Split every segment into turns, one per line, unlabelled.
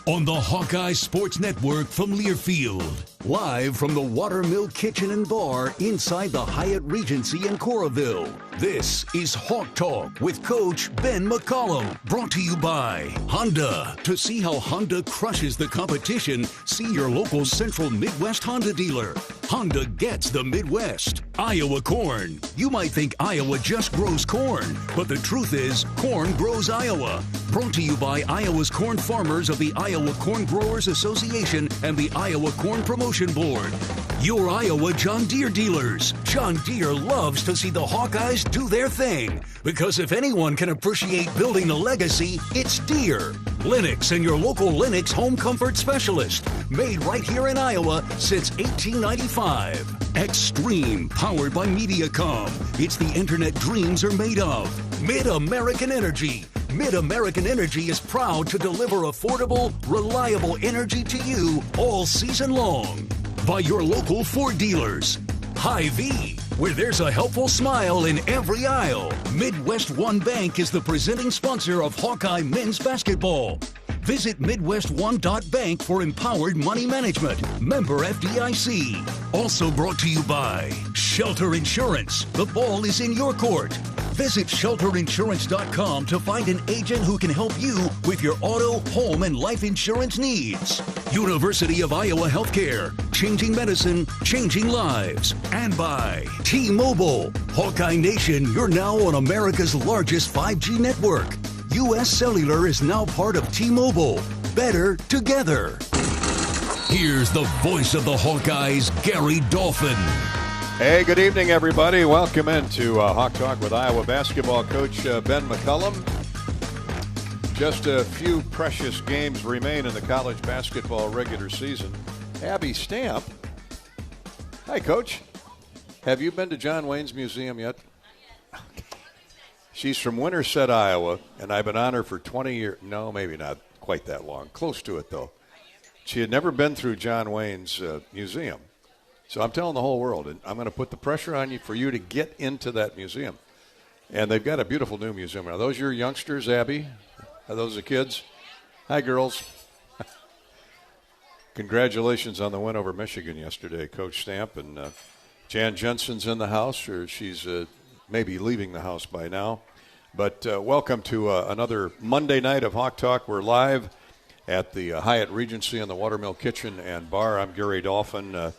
on the Hawkeye Sports Network from Learfield. Live from the Watermill Kitchen and Bar inside the Hyatt Regency in Coralville. This is Hawk Talk with Coach Ben McCollum. Brought to you by Honda. To see how Honda crushes the competition, see your local Central Midwest Honda dealer. Honda gets the Midwest. Iowa corn. You might think Iowa just grows corn, but the truth is corn grows Iowa. Brought to you by Iowa's corn farmers of the Iowa Corn Growers Association and the Iowa Corn Promotion Board. Your Iowa John Deere dealers. John Deere loves to see the Hawkeyes do their thing, because if anyone can appreciate building a legacy, it's Deere. Lennox and your local Lennox home comfort specialist. Made right here in Iowa since 1895. Extreme, powered by Mediacom. It's the internet dreams are made of. Mid-American Energy. Mid-American Energy is proud to deliver affordable, reliable energy to you all season long. By your local Ford dealers. Hy-Vee, where there's a helpful smile in every aisle. Midwest One Bank is the presenting sponsor of Hawkeye men's basketball. Visit MidwestOne.bank for empowered money management. Member FDIC. Also brought to you by Shelter Insurance. The ball is in your court. Visit shelterinsurance.com to find an agent who can help you with your auto, home, and life insurance needs. University of Iowa Healthcare. Changing medicine, changing lives. And by T-Mobile. Hawkeye Nation, you're now on America's largest 5G network. U.S. Cellular is now part of T-Mobile. Better together. Here's the voice of the Hawkeyes, Gary Dolphin.
Hey, good evening, everybody. Welcome into Hawk Talk with Iowa basketball coach Ben McCollum. Just a few precious games remain in the college basketball regular season. Abby Stamp. Hi, Coach. Have you been to John Wayne's Museum yet? She's from Winterset, Iowa, and I've been on her for 20 years. No, maybe not quite that long. Close to it, though. She had never been through John Wayne's museum. So I'm telling the whole world, and I'm going to put the pressure on you for you to get into that museum. And they've got a beautiful new museum. Are those your youngsters, Abby? Are those the kids? Hi, girls. Congratulations on the win over Michigan yesterday, Coach Stamp. And Jan Jensen's in the house, or she's maybe leaving the house by now. But welcome to another Monday night of Hawk Talk. We're live at the Hyatt Regency in the Watermill Kitchen and Bar. I'm Gary Dolphin.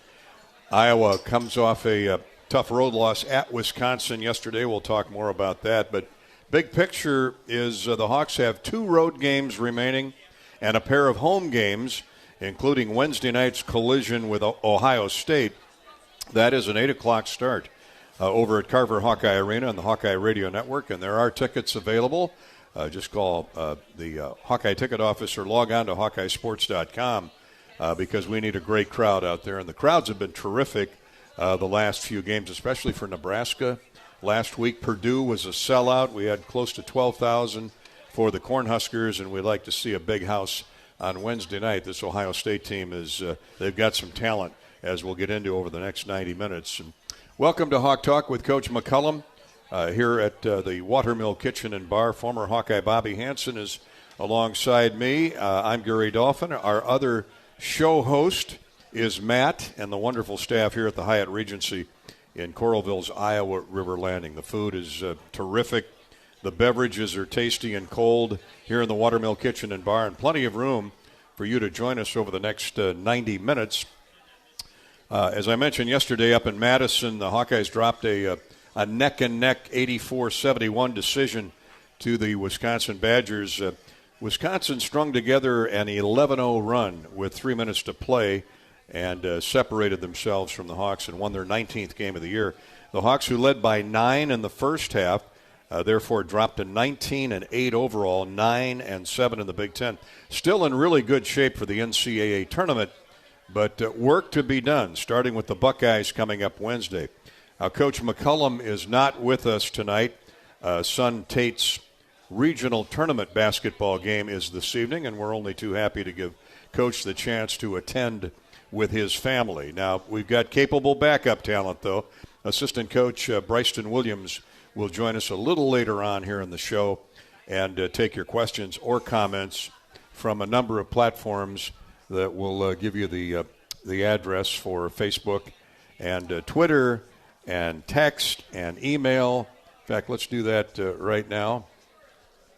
Iowa comes off a tough road loss at Wisconsin yesterday. We'll talk more about that. But big picture is the Hawks have 2 road games remaining and a pair of home games, including Wednesday night's collision with Ohio State. That is an 8 o'clock start over at Carver Hawkeye Arena and the Hawkeye Radio Network. And there are tickets available. Just call the Hawkeye ticket office or log on to HawkeyeSports.com. Because we need a great crowd out there. And the crowds have been terrific the last few games, especially for Nebraska. Last week, Purdue was a sellout. We had close to 12,000 for the Cornhuskers, and we'd like to see a big house on Wednesday night. This Ohio State team they've got some talent, as we'll get into over the next 90 minutes. And welcome to Hawk Talk with Coach McCollum here at the Watermill Kitchen and Bar. Former Hawkeye Bobby Hansen is alongside me. I'm Gary Dolphin. Our other show host is Matt and the wonderful staff here at the Hyatt Regency in Coralville's Iowa River Landing. The food is terrific. The beverages are tasty and cold here in the Watermill Kitchen and Bar, and plenty of room for you to join us over the next 90 minutes. As I mentioned yesterday up in Madison, the Hawkeyes dropped a neck-and-neck 84-71 decision to the Wisconsin Badgers. Wisconsin strung together an 11-0 run with 3 minutes to play and separated themselves from the Hawks and won their 19th game of the year. The Hawks, who led by 9 in the first half, therefore dropped to 19-8 overall, 9-7 in the Big Ten. Still in really good shape for the NCAA tournament, but work to be done, starting with the Buckeyes coming up Wednesday. Coach McCollum is not with us tonight. Son Tate's regional tournament basketball game is this evening, and we're only too happy to give Coach the chance to attend with his family. Now, we've got capable backup talent, though. Assistant coach Bryston Williams will join us a little later on here in the show and take your questions or comments from a number of platforms that will give you the address for Facebook and Twitter and text and email. In fact, let's do that right now.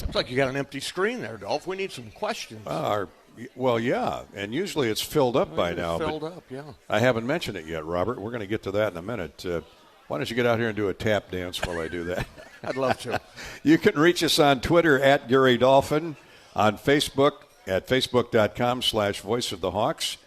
Looks like you got an empty screen there, Dolph. We need some questions.
Well, yeah, and usually it's filled up by now.
Filled up, yeah.
I haven't mentioned it yet, Robert. We're going to get to that in a minute. Why don't you get out here and do a tap dance while I do that?
I'd love to.
You can reach us on Twitter at Gary Dolphin, on Facebook at facebook.com/Voice of the Hawks.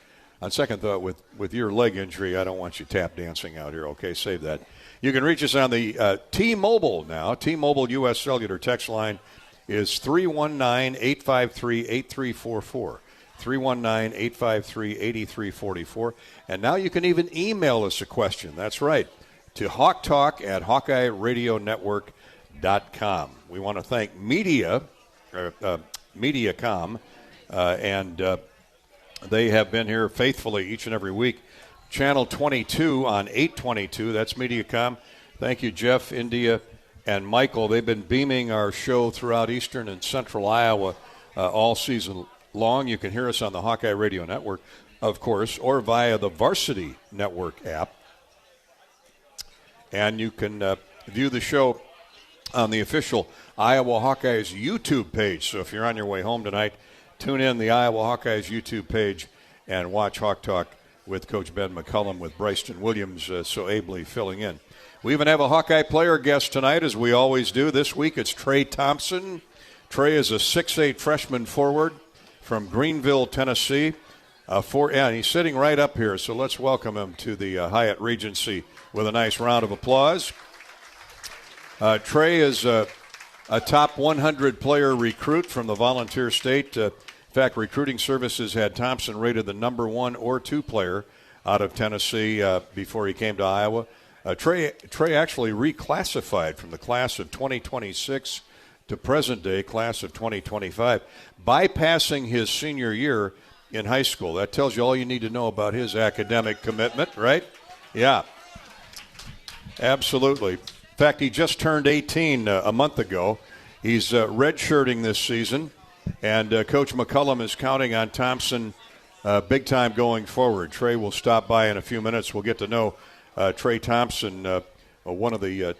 On second thought, with your leg injury, I don't want you tap dancing out here. Okay, save that. You can reach us on the T-Mobile now. T-Mobile U.S. Cellular text line is 319-853-8344. 319-853-8344. And now you can even email us a question. That's right. To hawktalk@HawkeyeRadioNetwork.com. We want to thank Mediacom, and they have been here faithfully each and every week. Channel 22 on 822. That's Mediacom. Thank you, Jeff, India, and Michael. They've been beaming our show throughout eastern and central Iowa all season long. You can hear us on the Hawkeye Radio Network, of course, or via the Varsity Network app. And you can view the show on the official Iowa Hawkeyes YouTube page. So if you're on your way home tonight, tune in the Iowa Hawkeyes YouTube page and watch Hawk Talk with Coach Ben McCollum with Bryson Williams so ably filling in. We even have a Hawkeye player guest tonight, as we always do. This week it's Trey Thompson. Trey is a 6'8 freshman forward from Greenville, Tennessee. And he's sitting right up here, so let's welcome him to the Hyatt Regency with a nice round of applause. Trey is a top 100 player recruit from the Volunteer State. In fact, Recruiting Services had Thompson rated the number 1 or 2 player out of Tennessee before he came to Iowa. Trey actually reclassified from the class of 2026 to present-day class of 2025, bypassing his senior year in high school. That tells you all you need to know about his academic commitment, right? Yeah, absolutely. In fact, he just turned 18 a month ago. He's redshirting this season, and Coach McCollum is counting on Thompson big time going forward. Trey will stop by in a few minutes. We'll get to know Trey Thompson, one of the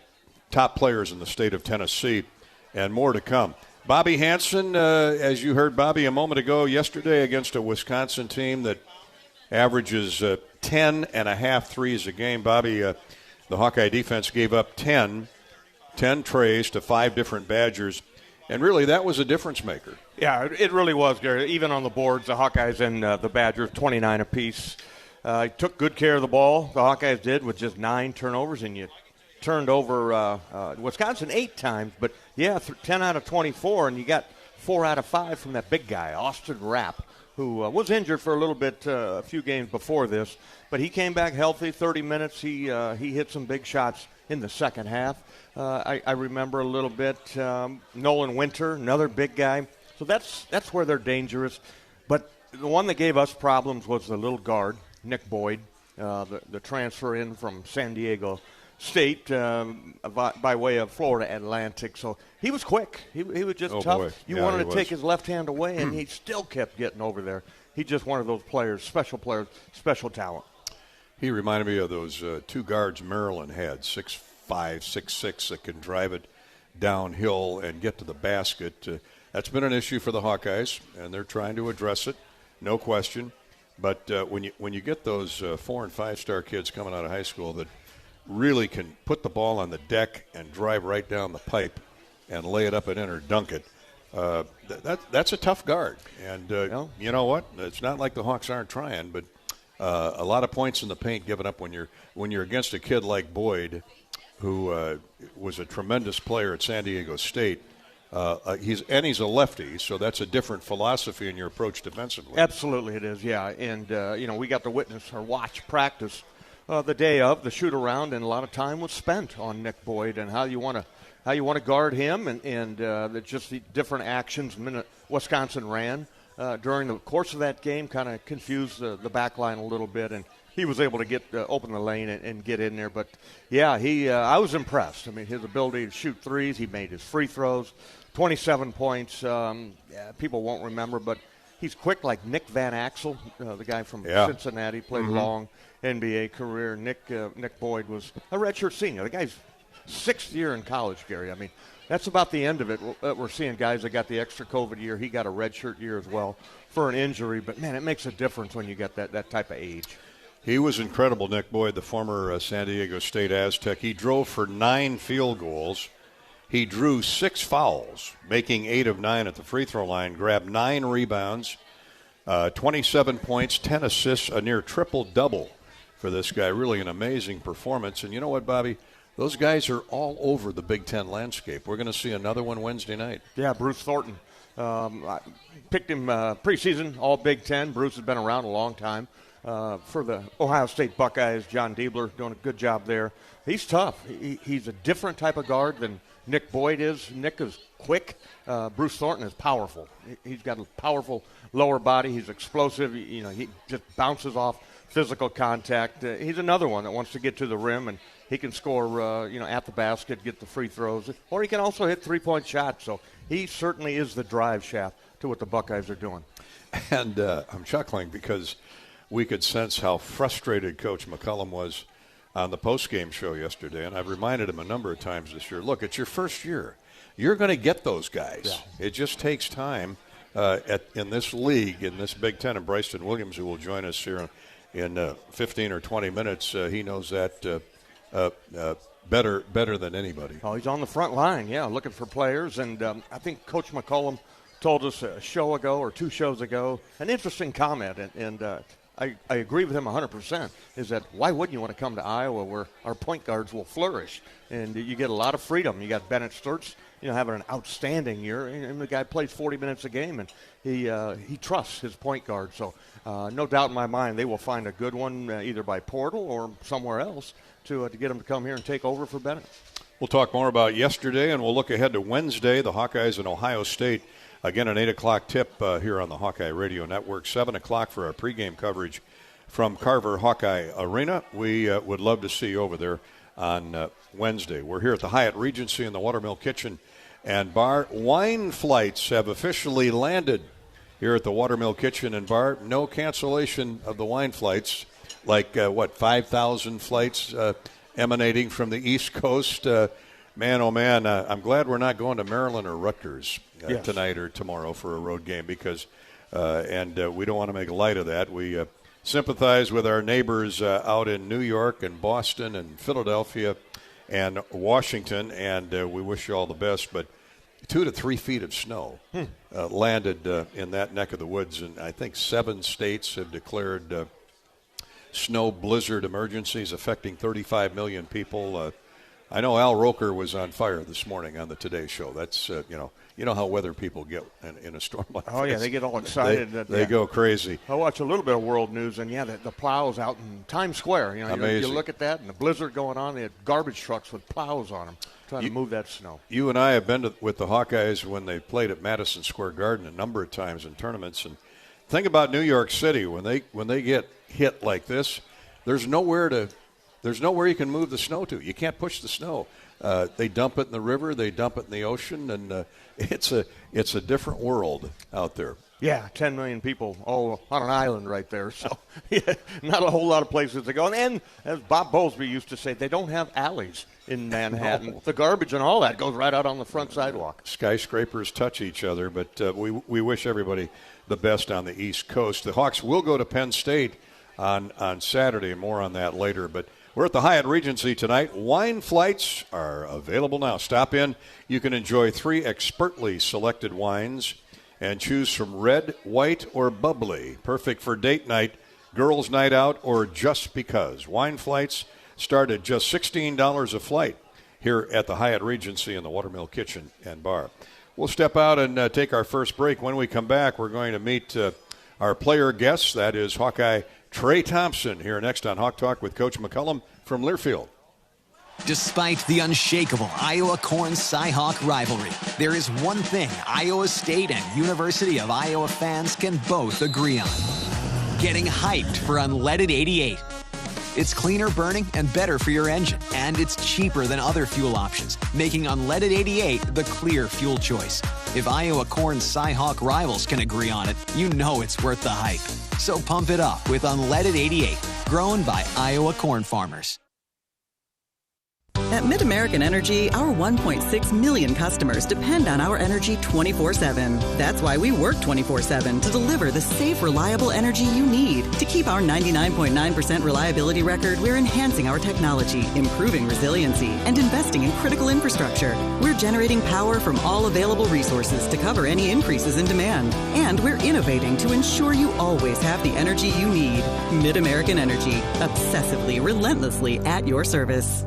top players in the state of Tennessee, and more to come. Bobby Hansen, as you heard Bobby a moment ago, yesterday against a Wisconsin team that averages 10.5 threes a game. Bobby, the Hawkeye defense gave up 10 trays to 5 different Badgers, and really that was a difference maker.
Yeah, it really was, Gary. Even on the boards, the Hawkeyes and the Badgers, 29 apiece. Took good care of the ball, the Hawkeyes did, with just 9 turnovers, and you turned over Wisconsin 8 times, but 10 out of 24, and you got 4 out of 5 from that big guy, Austin Rapp, who was injured for a little bit a few games before this, but he came back healthy, 30 minutes. He hit some big shots in the second half. I remember a little bit Nolan Winter, another big guy. So that's where they're dangerous. But the one that gave us problems was the little guard, Nick Boyd, the transfer in from San Diego State by way of Florida Atlantic. So he was quick. He was just tough.
Boy.
You wanted to take his left hand away, and he still kept getting over there. He's just one of those players, special talent.
He reminded me of those 2 guards Maryland had, 6'5", 6'6", that can drive it downhill and get to the basket. That's been an issue for the Hawkeyes, and they're trying to address it, no question. But when you get those 4- and 5-star kids coming out of high school that really can put the ball on the deck and drive right down the pipe and lay it up and in or dunk it, that's a tough guard. And you know what? It's not like the Hawks aren't trying, but a lot of points in the paint given up when you're against a kid like Boyd, who was a tremendous player at San Diego State. He's a lefty, so that's a different philosophy in your approach defensively.
Absolutely, it is. Yeah, and we got to witness or watch practice the day of the shoot around, and a lot of time was spent on Nick Boyd and how you want to guard him, and just the different actions Wisconsin ran during the course of that game kind of confused the back line a little bit, and he was able to get open the lane and get in there. But yeah, I was impressed. I mean, his ability to shoot threes, he made his free throws, 27 points. People won't remember, but he's quick like Nick Van Axel, the guy from Cincinnati, played long NBA career. Nick Boyd was a redshirt senior. The guy's 6th year in college, Gary. I mean, that's about the end of it. We're seeing guys that got the extra COVID year. He got a redshirt year as well for an injury. But, man, it makes a difference when you get that type of age.
He was incredible, Nick Boyd, the former San Diego State Aztec. He drove for 9 field goals. He drew 6 fouls, making 8 of 9 at the free throw line, grabbed 9 rebounds, 27 points, 10 assists, a near triple-double for this guy. Really an amazing performance. And you know what, Bobby? Those guys are all over the Big Ten landscape. We're going to see another one Wednesday night.
Yeah, Bruce Thornton. I picked him preseason, all Big Ten. Bruce has been around a long time. For the Ohio State Buckeyes, John Diebler doing a good job there. He's tough. He's a different type of guard than Nick Boyd is. Nick is quick. Bruce Thornton is powerful. He's got a powerful lower body. He's explosive. He just bounces off physical contact. He's another one that wants to get to the rim, and he can score, at the basket, get the free throws, or he can also hit three-point shots. So he certainly is the drive shaft to what the Buckeyes are doing.
And I'm chuckling because we could sense how frustrated Coach McCollum was on the post-game show yesterday, and I've reminded him a number of times this year, look, it's your first year. You're going to get those guys. Yeah. It just takes time in this league, in this Big Ten, and Bryson Williams, who will join us here in 15 or 20 minutes, he knows that better than anybody.
Oh, he's on the front line, looking for players. And I think Coach McCollum told us a show ago or 2 shows ago an interesting comment, and I agree with him 100%, is that why wouldn't you want to come to Iowa where our point guards will flourish? And you get a lot of freedom. You got Bennett Sturtz, having an outstanding year. And the guy plays 40 minutes a game, and he trusts his point guard. So no doubt in my mind they will find a good one either by portal or somewhere else to get him to come here and take over for Bennett.
We'll talk more about yesterday, and we'll look ahead to Wednesday, the Hawkeyes and Ohio State. Again, an 8 o'clock tip here on the Hawkeye Radio Network, 7 o'clock for our pregame coverage from Carver Hawkeye Arena. We would love to see you over there on Wednesday. We're here at the Hyatt Regency in the Watermill Kitchen and Bar. Wine flights have officially landed here at the Watermill Kitchen and Bar. No cancellation of the wine flights, like, 5,000 flights emanating from the East Coast. Man, oh man, I'm glad we're not going to Maryland or Rutgers tonight or tomorrow for a road game because, we don't want to make light of that. We sympathize with our neighbors out in New York and Boston and Philadelphia and Washington, and we wish you all the best. But 2 to 3 feet of snow landed in that neck of the woods, and I think 7 states have declared snow blizzard emergencies affecting 35 million people. I know Al Roker was on fire this morning on the Today Show. That's, you know how weather people get in a storm like this.
Oh, yeah, they get all excited.
They go crazy.
I watch a little bit of world news, and, the plows out in Times Square.
Amazing.
You look at that, and the blizzard going on. They had garbage trucks with plows on them trying to move that snow. You
and I have been with the Hawkeyes when they played at Madison Square Garden a number of times in tournaments. And think about New York City. When they get hit like this, there's nowhere you can move the snow to. You can't push the snow. They dump it in the river. They dump it in the ocean, and it's a different world out there.
Yeah, 10 million people all on an island right there. So not a whole lot of places to go. And as Bob Bowlesby used to say, they don't have alleys in Manhattan. No. The garbage and all that goes right out on the front sidewalk.
Skyscrapers touch each other, but we wish everybody the best on the East Coast. The Hawks will go to Penn State on Saturday, and more on that later. But we're at the Hyatt Regency tonight. Wine flights are available now. Stop in. You can enjoy 3 expertly selected wines and choose from red, white, or bubbly. Perfect for date night, girls' night out, or just because. Wine flights start at just $16 a flight here at the Hyatt Regency in the Watermill Kitchen and Bar. We'll step out and take our first break. When we come back, we're going to meet our player guests. That is Hawkeye Trey Thompson here next on Hawk Talk with Coach McCollum from Learfield.
Despite the unshakable Iowa Corn Cy-Hawk rivalry, there is one thing Iowa State and University of Iowa fans can both agree on: getting hyped for Unleaded 88. It's cleaner burning and better for your engine. And it's cheaper than other fuel options, making unleaded 88 the clear fuel choice. If Iowa Corn Cy-Hawk rivals can agree on it, you know it's worth the hype. So pump it up with unleaded 88, grown by Iowa corn farmers.
At MidAmerican Energy, our 1.6 million customers depend on our energy 24/7. That's why we work 24/7 to deliver the safe, reliable energy you need. To keep our 99.9% reliability record, we're enhancing our technology, improving resiliency, and investing in critical infrastructure. We're generating power from all available resources to cover any increases in demand. And we're innovating to ensure you always have the energy you need. MidAmerican Energy, obsessively, relentlessly at your service.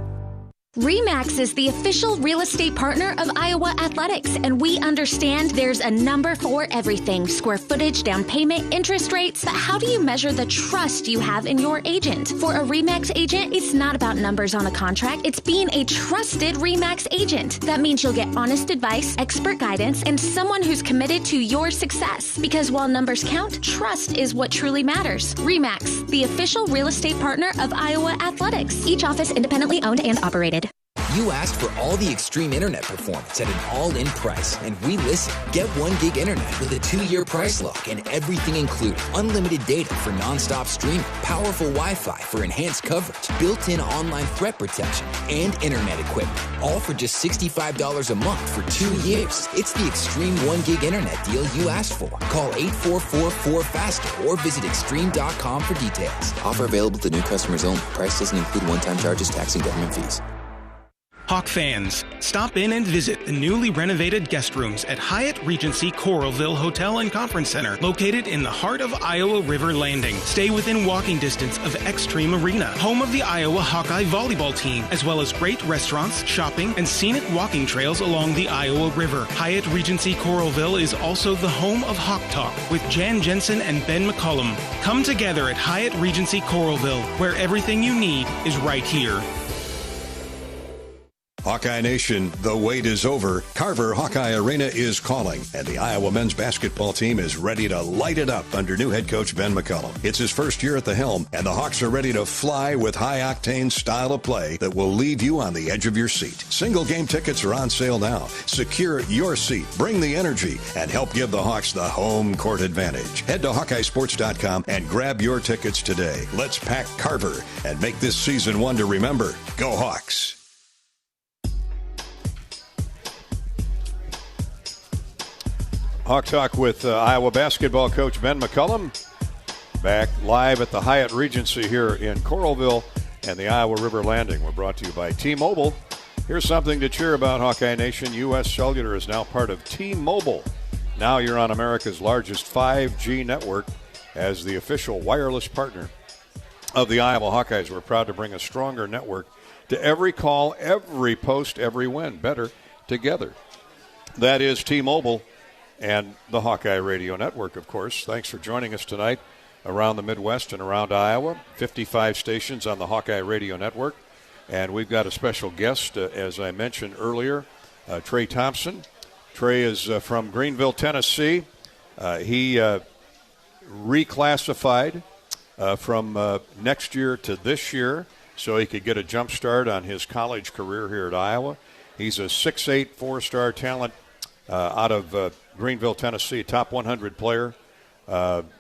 RE/MAX is the official real estate partner of Iowa Athletics, and we understand there's a number for everything: square footage, down payment, interest rates. But how do you measure the trust you have in your agent? For a RE/MAX agent, it's not about numbers on a contract. It's being a trusted RE/MAX agent. That means you'll get honest advice, expert guidance, and someone who's committed to your success. Because while numbers count, trust is what truly matters. RE/MAX, the official real estate partner of Iowa Athletics. Each office independently owned and operated.
You asked for all the extreme internet performance at an all-in price, and we listened. Get 1 gig internet with a 2-year price lock and everything included. Unlimited data for non-stop streaming, powerful Wi-Fi for enhanced coverage, built-in online threat protection, and internet equipment. All for just $65 a month for 2 years. It's the extreme 1 gig internet deal you asked for. Call 844-4FASTER or visit extreme.com for details. Offer available to new customers only. Price doesn't include one-time charges, tax, and government fees.
Hawk fans, stop in and visit the newly renovated guest rooms at Hyatt Regency Coralville Hotel and Conference Center, located in the heart of Iowa River Landing. Stay within walking distance of Extreme Arena, home of the Iowa Hawkeye volleyball team, as well as great restaurants, shopping, and scenic walking trails along the Iowa River. Hyatt Regency Coralville is also the home of Hawk Talk with Jan Jensen and Ben McCollum. Come together at Hyatt Regency Coralville, where everything you need is right here.
Hawkeye Nation, the wait is over. Carver Hawkeye Arena is calling, and the Iowa men's basketball team is ready to light it up under new head coach Ben McCollum. It's his first year at the helm, and the Hawks are ready to fly with high-octane style of play that will leave you on the edge of your seat. Single game tickets are on sale now. Secure your seat, bring the energy, and help give the Hawks the home court advantage. Head to HawkeyeSports.com and grab your tickets today. Let's pack Carver and make this season one to remember. Go Hawks! Hawk Talk with Iowa basketball coach Ben McCollum, back live at the Hyatt Regency here in Coralville and the Iowa River Landing. We're brought to you by T-Mobile. Here's something to cheer about, Hawkeye Nation. U.S. Cellular is now part of T-Mobile. Now you're on America's largest 5G network as the official wireless partner of the Iowa Hawkeyes. We're proud to bring a stronger network to every call, every post, every win. Better together. That is T-Mobile and the Hawkeye Radio Network, of course. Thanks for joining us tonight around the Midwest and around Iowa. 55 stations on the Hawkeye Radio Network. And we've got a special guest, as I mentioned earlier, Trey Thompson. Trey is from Greenville, Tennessee. He reclassified from next year to this year so he could get a jump start on his college career here at Iowa. He's a 6'8", four-star talent out of Greenville, Tennessee, top 100 player.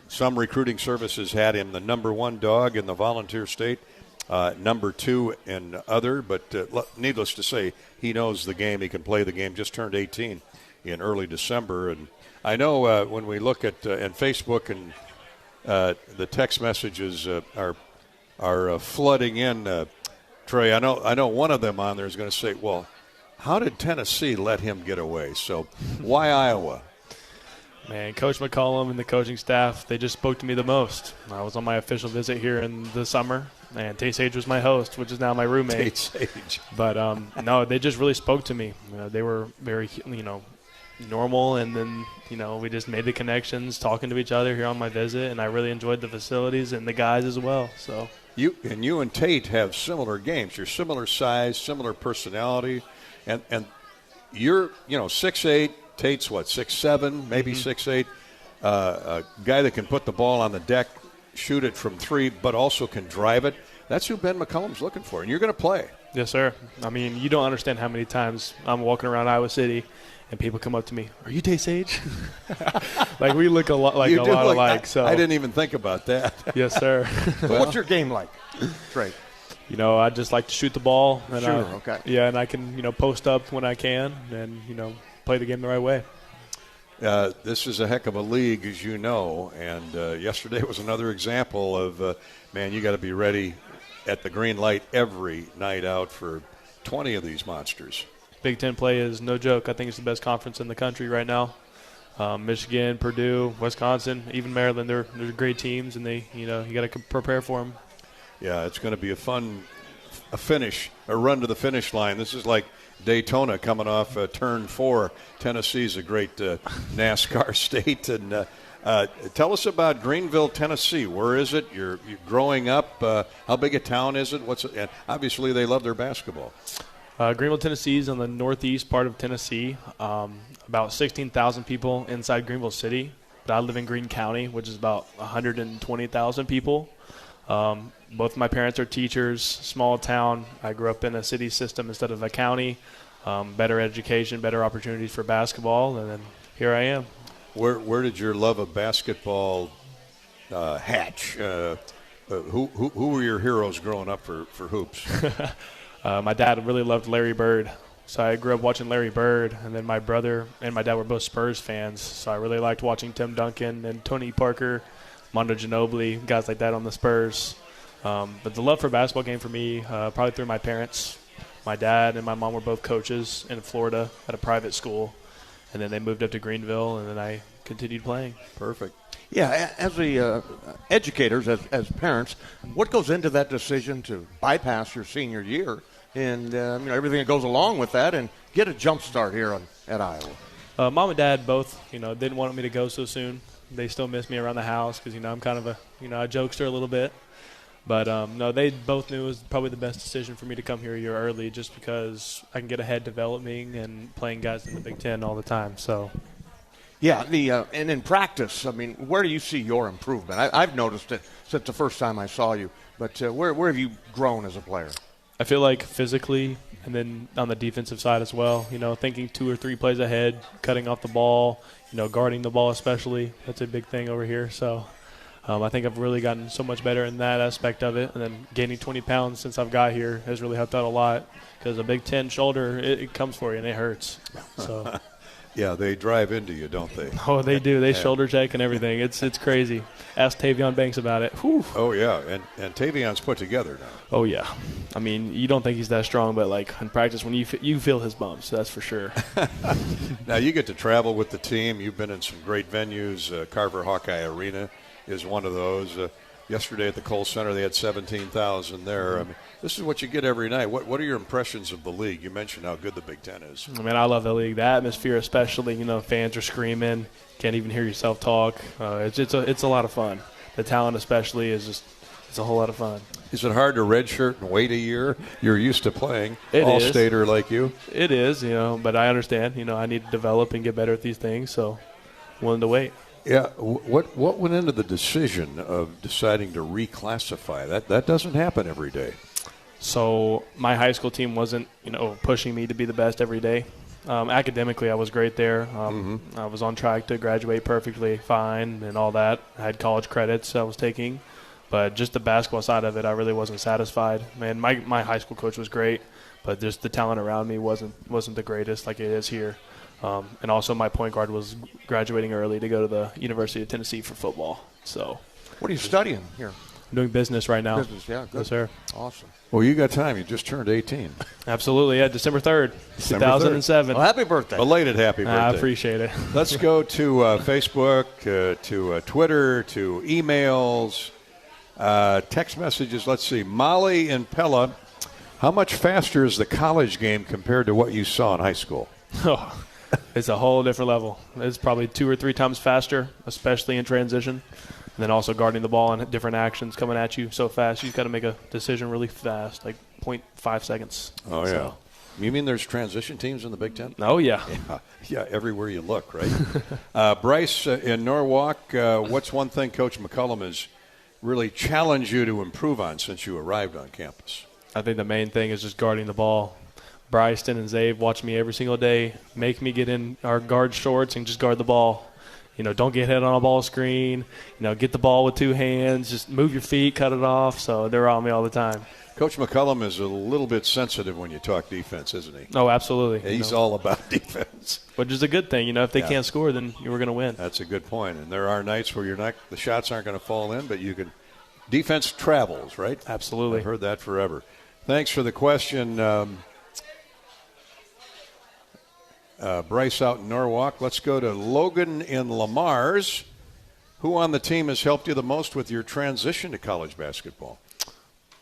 Some recruiting services had him the number 1 dog in the volunteer state, number 2 in other. But needless to say, he knows the game. He can play the game. Just turned 18 in early December. And I know when we look at and Facebook and the text messages are flooding in, Trey. I know one of them on there is going to say, well, how did Tennessee let him get away? So why Iowa?
Man, Coach McCollum and the coaching staff, they just spoke to me the most. I was on my official visit here in the summer, and Tate Sage was my host, which is now my roommate.
Tate Sage.
But, no, they just really spoke to me. They were very, normal, and then, we just made the connections, talking to each other here on my visit, and I really enjoyed the facilities and the guys as well. So
You and Tate have similar games. You're similar size, similar personality. And you're, 6'8", Tate's what, 6'7", maybe 6'8", a guy that can put the ball on the deck, shoot it from 3, but also can drive it. That's who Ben McCollum's looking for, and you're going to play.
Yes, sir. I mean, you don't understand how many times I'm walking around Iowa City and people come up to me, "Are you Tay Sage?" Like, we look a lot alike. So
I didn't even think about that.
Yes, sir.
Well, what's your game like, Trey?
I just like to shoot the ball. And
okay.
Yeah, and I can, post up when I can and, play the game the right way.
This is a heck of a league, as you know, and yesterday was another example of, man, you got to be ready at the green light every night out for 20 of these monsters.
Big Ten play is no joke. I think it's the best conference in the country right now. Michigan, Purdue, Wisconsin, even Maryland, they're great teams, and they, you got to prepare for them.
Yeah, it's going to be a run to the finish line. This is like Daytona coming off turn 4. Tennessee's a great NASCAR state. And tell us about Greenville, Tennessee. Where is it? You're growing up. How big a town is it? And obviously, they love their basketball.
Greenville, Tennessee is on the northeast part of Tennessee. About 16,000 people inside Greenville City. But I live in Greene County, which is about 120,000 people. Both my parents are teachers, small town. I grew up in a city system instead of a county. Better education, better opportunities for basketball, and then here I am.
Where did your love of basketball hatch? Who were your heroes growing up for hoops?
My dad really loved Larry Bird, so I grew up watching Larry Bird, and then my brother and my dad were both Spurs fans, so I really liked watching Tim Duncan and Tony Parker, Mondo Ginobili, guys like that on the Spurs. But the love for basketball came for me probably through my parents. My dad and my mom were both coaches in Florida at a private school, and then they moved up to Greenville, and then I continued playing.
Perfect.
Yeah, as the educators, as parents, what goes into that decision to bypass your senior year and everything that goes along with that and get a jump start here at Iowa?
Mom and Dad both, didn't want me to go so soon. They still miss me around the house because, I'm kind of a jokester a little bit. But, no, they both knew it was probably the best decision for me to come here a year early just because I can get ahead developing and playing guys in the Big Ten all the time. So,
yeah, and in practice, where do you see your improvement? I've noticed it since the first time I saw you. But where have you grown as a player?
I feel like physically and then on the defensive side as well, thinking 2 or 3 plays ahead, cutting off the ball, guarding the ball especially. That's a big thing over here. So I think I've really gotten so much better in that aspect of it. And then gaining 20 pounds since I've got here has really helped out a lot because a Big Ten shoulder, it comes for you and it hurts. So.
Yeah, they drive into you, don't they?
Oh, they do. They shoulder check and everything. It's crazy. Ask Tavion Banks about it. Whew.
Oh, yeah, and Tavion's put together now.
Oh, yeah. You don't think he's that strong, but, in practice, when you feel his bumps, that's for sure.
Now, you get to travel with the team. You've been in some great venues. Carver Hawkeye Arena is one of those. Yesterday at the Kohl Center, they had 17,000 there. This is what you get every night. What are your impressions of the league? You mentioned how good the Big Ten is.
I love the league. The atmosphere especially, fans are screaming. Can't even hear yourself talk. It's a lot of fun. The talent especially it's a whole lot of fun.
Is it hard to redshirt and wait a year? You're used to playing.
It is.
All-stater like you.
It is, but I understand. I need to develop and get better at these things, so willing to wait.
Yeah, what went into the decision of deciding to reclassify? That doesn't happen every day.
So my high school team wasn't, pushing me to be the best every day. Academically, I was great there. I was on track to graduate perfectly fine and all that. I had college credits I was taking. But just the basketball side of it, I really wasn't satisfied. Man, my high school coach was great, but just the talent around me wasn't the greatest like it is here. And also my point guard was graduating early to go to the University of Tennessee for football. So,
what are you studying here?
I'm doing business right now.
Business, yeah, good.
Yes, sir.
Awesome.
Well, you got time. You just turned 18.
Absolutely, yeah, December 3rd, 2007.
Well, happy birthday.
Belated happy birthday.
I appreciate it.
Let's go to Facebook, to Twitter, to emails, text messages. Let's see. Molly and Pella, how much faster is the college game compared to what you saw in high school?
Oh, it's a whole different level. It's probably 2 or 3 times faster, especially in transition. And then also guarding the ball and different actions coming at you so fast. You've got to make a decision really fast, like 0.5 seconds.
Oh, yeah. So. You mean there's transition teams in the Big Ten?
Oh, yeah.
Yeah, everywhere you look, right? Bryce in Norwalk, what's one thing Coach McCollum has really challenge you to improve on since you arrived on campus?
I think the main thing is just guarding the ball. Bryson and Zave watch me every single day, make me get in our guard shorts and just guard the ball. Don't get hit on a ball screen. Get the ball with two hands. Just move your feet, cut it off. So they're on me all the time.
Coach McCollum is a little bit sensitive when you talk defense, isn't he?
Oh, absolutely.
He's all about defense.
Which is a good thing. If they can't score, then you were going to win.
That's a good point. And there are nights where the shots aren't going to fall in, but you can – defense travels, right?
Absolutely.
I've heard that forever. Thanks for the question, Bryce out in Norwalk. Let's go to Logan in Lamar's. Who on the team has helped you the most with your transition to college basketball?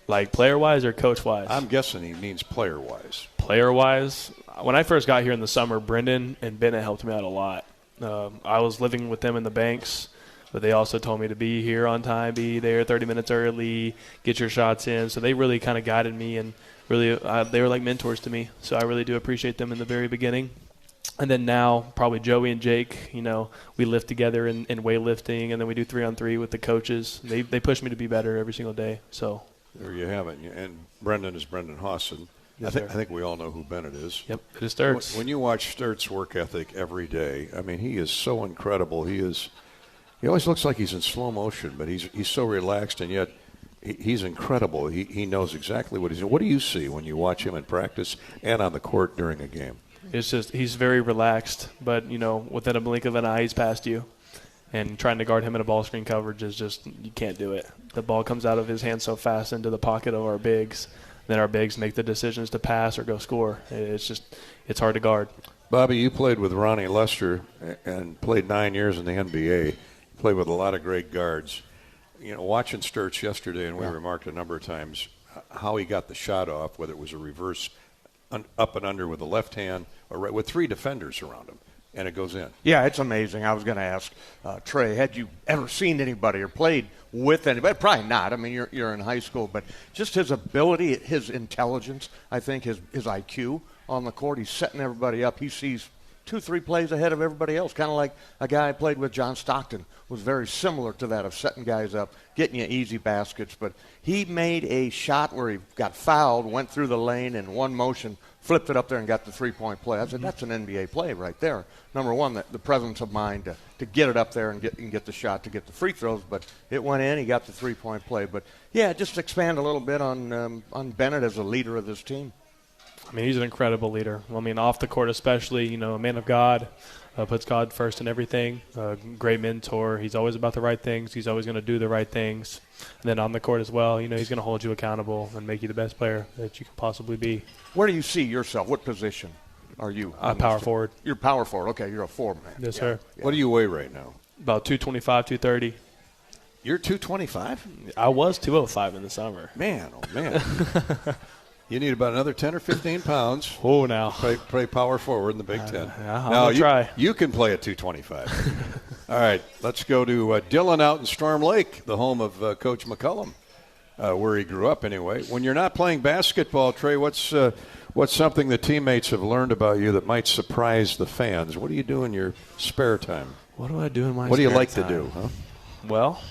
Like player-wise or coach-wise?
I'm guessing he means player-wise.
Player-wise, when I first got here in the summer, Brendan and Bennett helped me out a lot. I was living with them in the Banks, but they also told me to be here on time, be there 30 minutes early, get your shots in. So they really kind of guided me, and really they were like mentors to me. So I really do appreciate them in the very beginning. And then now, probably Joey and Jake, we lift together in weightlifting, and then we do 3-on-3 with the coaches. They push me to be better every single day. So
there you have it. And Brendan is Brendan Hawson.
Yes,
I think we all know who Bennett is.
Yep, it is Sturts.
When you watch Sturts' work ethic every day, I mean, he is so incredible. He always looks like he's in slow motion, but he's so relaxed, and yet he's incredible. He knows exactly what he's doing. What do you see when you watch him in practice and on the court during a game?
It's just he's very relaxed, but, within a blink of an eye, he's past you. And trying to guard him in a ball screen coverage is just, you can't do it. The ball comes out of his hand so fast into the pocket of our bigs. Then our bigs make the decisions to pass or go score. It's hard to guard.
Bobby, you played with Ronnie Lester and played 9 years in the NBA. You played with a lot of great guards. Watching Sturts yesterday, and we remarked a number of times how he got the shot off, whether it was a reverse up and under with the left hand or right, with three defenders around him. And it goes in.
Yeah, it's amazing. I was going to ask Trey, had you ever seen anybody or played with anybody? Probably not. I mean, you're in high school, but just his ability, his intelligence, I think his IQ on the court, he's setting everybody up. He sees 2-3 plays ahead of everybody else, kind of like a guy I played with, John Stockton, was very similar to that, of setting guys up, getting you easy baskets. But he made a shot where he got fouled, went through the lane in one motion, flipped it up there and got the three-point play. I said, that's an NBA play right there. Number one, the presence of mind to get it up there and get the shot, to get the free throws. But it went in. He got the three-point play. But, yeah, just expand a little bit on Bennett as a leader of this team.
I mean, he's an incredible leader. I mean, off the court especially, a man of God, puts God first in everything. Great mentor. He's always about the right things. He's always going to do the right things. And then on the court as well, he's going to hold you accountable and make you the best player that you can possibly be.
Where do you see yourself? What position are you?
Power forward.
You're power forward. Okay, you're a forward man.
Yes, sir.
Yeah. What do you weigh right now?
About 225, 230.
You're 225?
I was 205 in the summer.
Man, oh, man. You need about another 10 or 15 pounds.
Oh, now.
Play power forward in the Big Ten.
I'll try.
You can play at 225. All right, let's go to Dylan out in Storm Lake, the home of Coach McCollum, where he grew up anyway. When you're not playing basketball, Trey, what's something the teammates have learned about you that might surprise the fans? What do you do in your spare time?
What do I do in my spare time?
What do you like to do? Huh?
Well,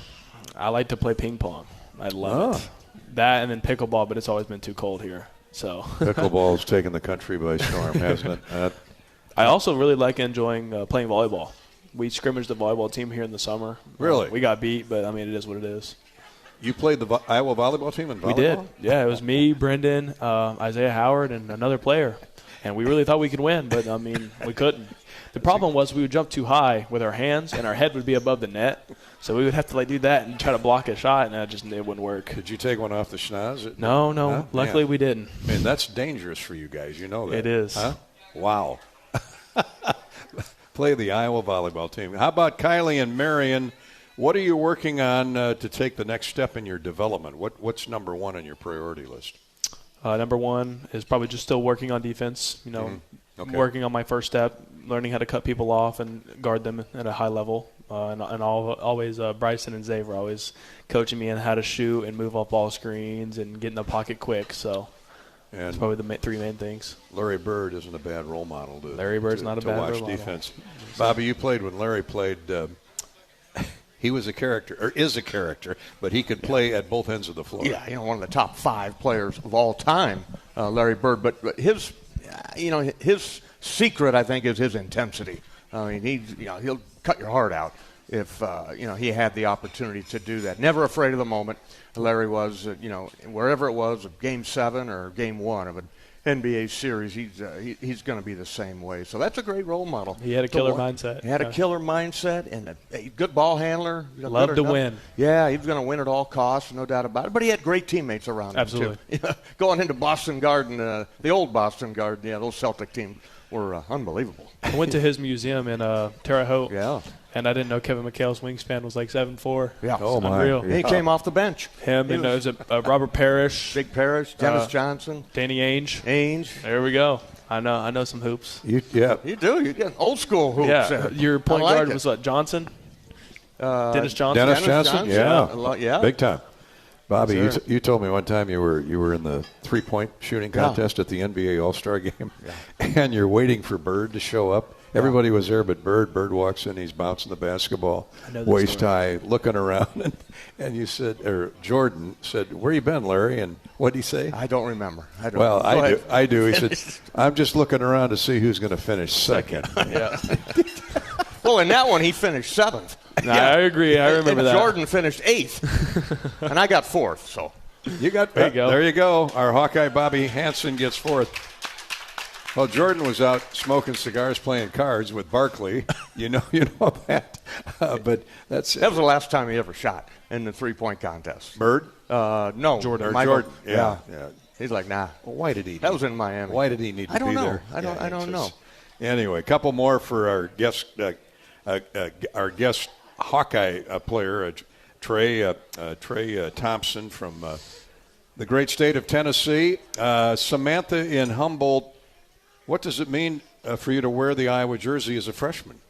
I like to play ping pong. I love it. That and then pickleball, but it's always been too cold here. So
pickleball's taken the country by storm, hasn't it?
I also really like enjoying playing volleyball. We scrimmaged the volleyball team here in the summer.
Really?
We got beat, but, I mean, it is what it is.
You played the Iowa volleyball team in volleyball?
We did. Yeah, it was me, Brendan, Isaiah Howard, and another player. And we really thought we could win, but, I mean, we couldn't. The problem was we would jump too high with our hands, and our head would be above the net. So we would have to do that and try to block a shot, and it wouldn't work.
Did you take one off the schnoz?
No. Huh? Luckily, we didn't.
Man, that's dangerous for you guys. You know that.
It is.
Huh? Wow. Play the Iowa volleyball team. How about Kylie and Marion? What are you working on to take the next step in your development? What's number one on your priority list?
Number one is probably just still working on defense. Working on my first step, learning how to cut people off and guard them at a high level. Always Bryson and Zave were always coaching me on how to shoot and move off ball screens and get in the pocket quick. So that's probably the three main things.
Larry Bird isn't a bad role model to
Larry Bird's not a bad role model.
Defense. Bobby, you played when Larry played. he was a character, or is a character, but he could play at both ends of the floor.
Yeah, one of the top 5 players of all time, Larry Bird. But his, his secret, I think, is his intensity. I mean, he'll cut your heart out if he had the opportunity to do that. Never afraid of the moment. Larry was, wherever it was, Game 7 or Game 1 of an NBA series, he's going to be the same way. So that's a great role model.
He had a killer mindset.
He had a killer mindset and a good ball handler.
Loved to win.
Yeah, he was going to win at all costs, no doubt about it. But he had great teammates around
Absolutely.
him, too. Going into Boston Garden, the old Boston Garden, those Celtic teams were unbelievable.
I went to his museum in Terre Haute.
Yeah.
And I didn't know Kevin McHale's wingspan was like 7'4".
Yeah.
Oh, my.
Unreal.
He came off the bench.
Him and was it Robert Parrish,
Big Parrish, Dennis Johnson,
Danny Ainge.
There
we go. I know some hoops.
You do. You get old school hoops.
Yeah. Your point guard was what, Johnson? Dennis Johnson.
Dennis Johnson.
Yeah.
Big time. Bobby, you told me one time you were in the 3-point shooting contest at the NBA All-Star Game, and you're waiting for Bird to show up. Everybody was there but Bird. Bird walks in, he's bouncing the basketball, waist high, looking around, and you said, or Jordan said, "Where you been, Larry?" And what did he say?
I don't remember.
I do. He said, "I'm just looking around to see who's going to finish second."
Yeah. Well, in that one, he finished 7th.
I agree. I remember that.
Jordan finished 8th, and I got 4th. So
there you go. Our Hawkeye Bobby Hansen gets 4th. Well, Jordan was out smoking cigars, playing cards with Barkley. You know that. But that was
the last time he ever shot in the 3-point contest.
Bird?
No,
Jordan.
Jordan.
Yeah.
He's like, nah.
Well, why did he?
That was in Miami.
Why did he need to be there?
I don't know.
Anyway, a couple more for our guest Hawkeye player, Trey Thompson from the great state of Tennessee. Samantha in Humboldt. What does it mean for you to wear the Iowa jersey as a freshman?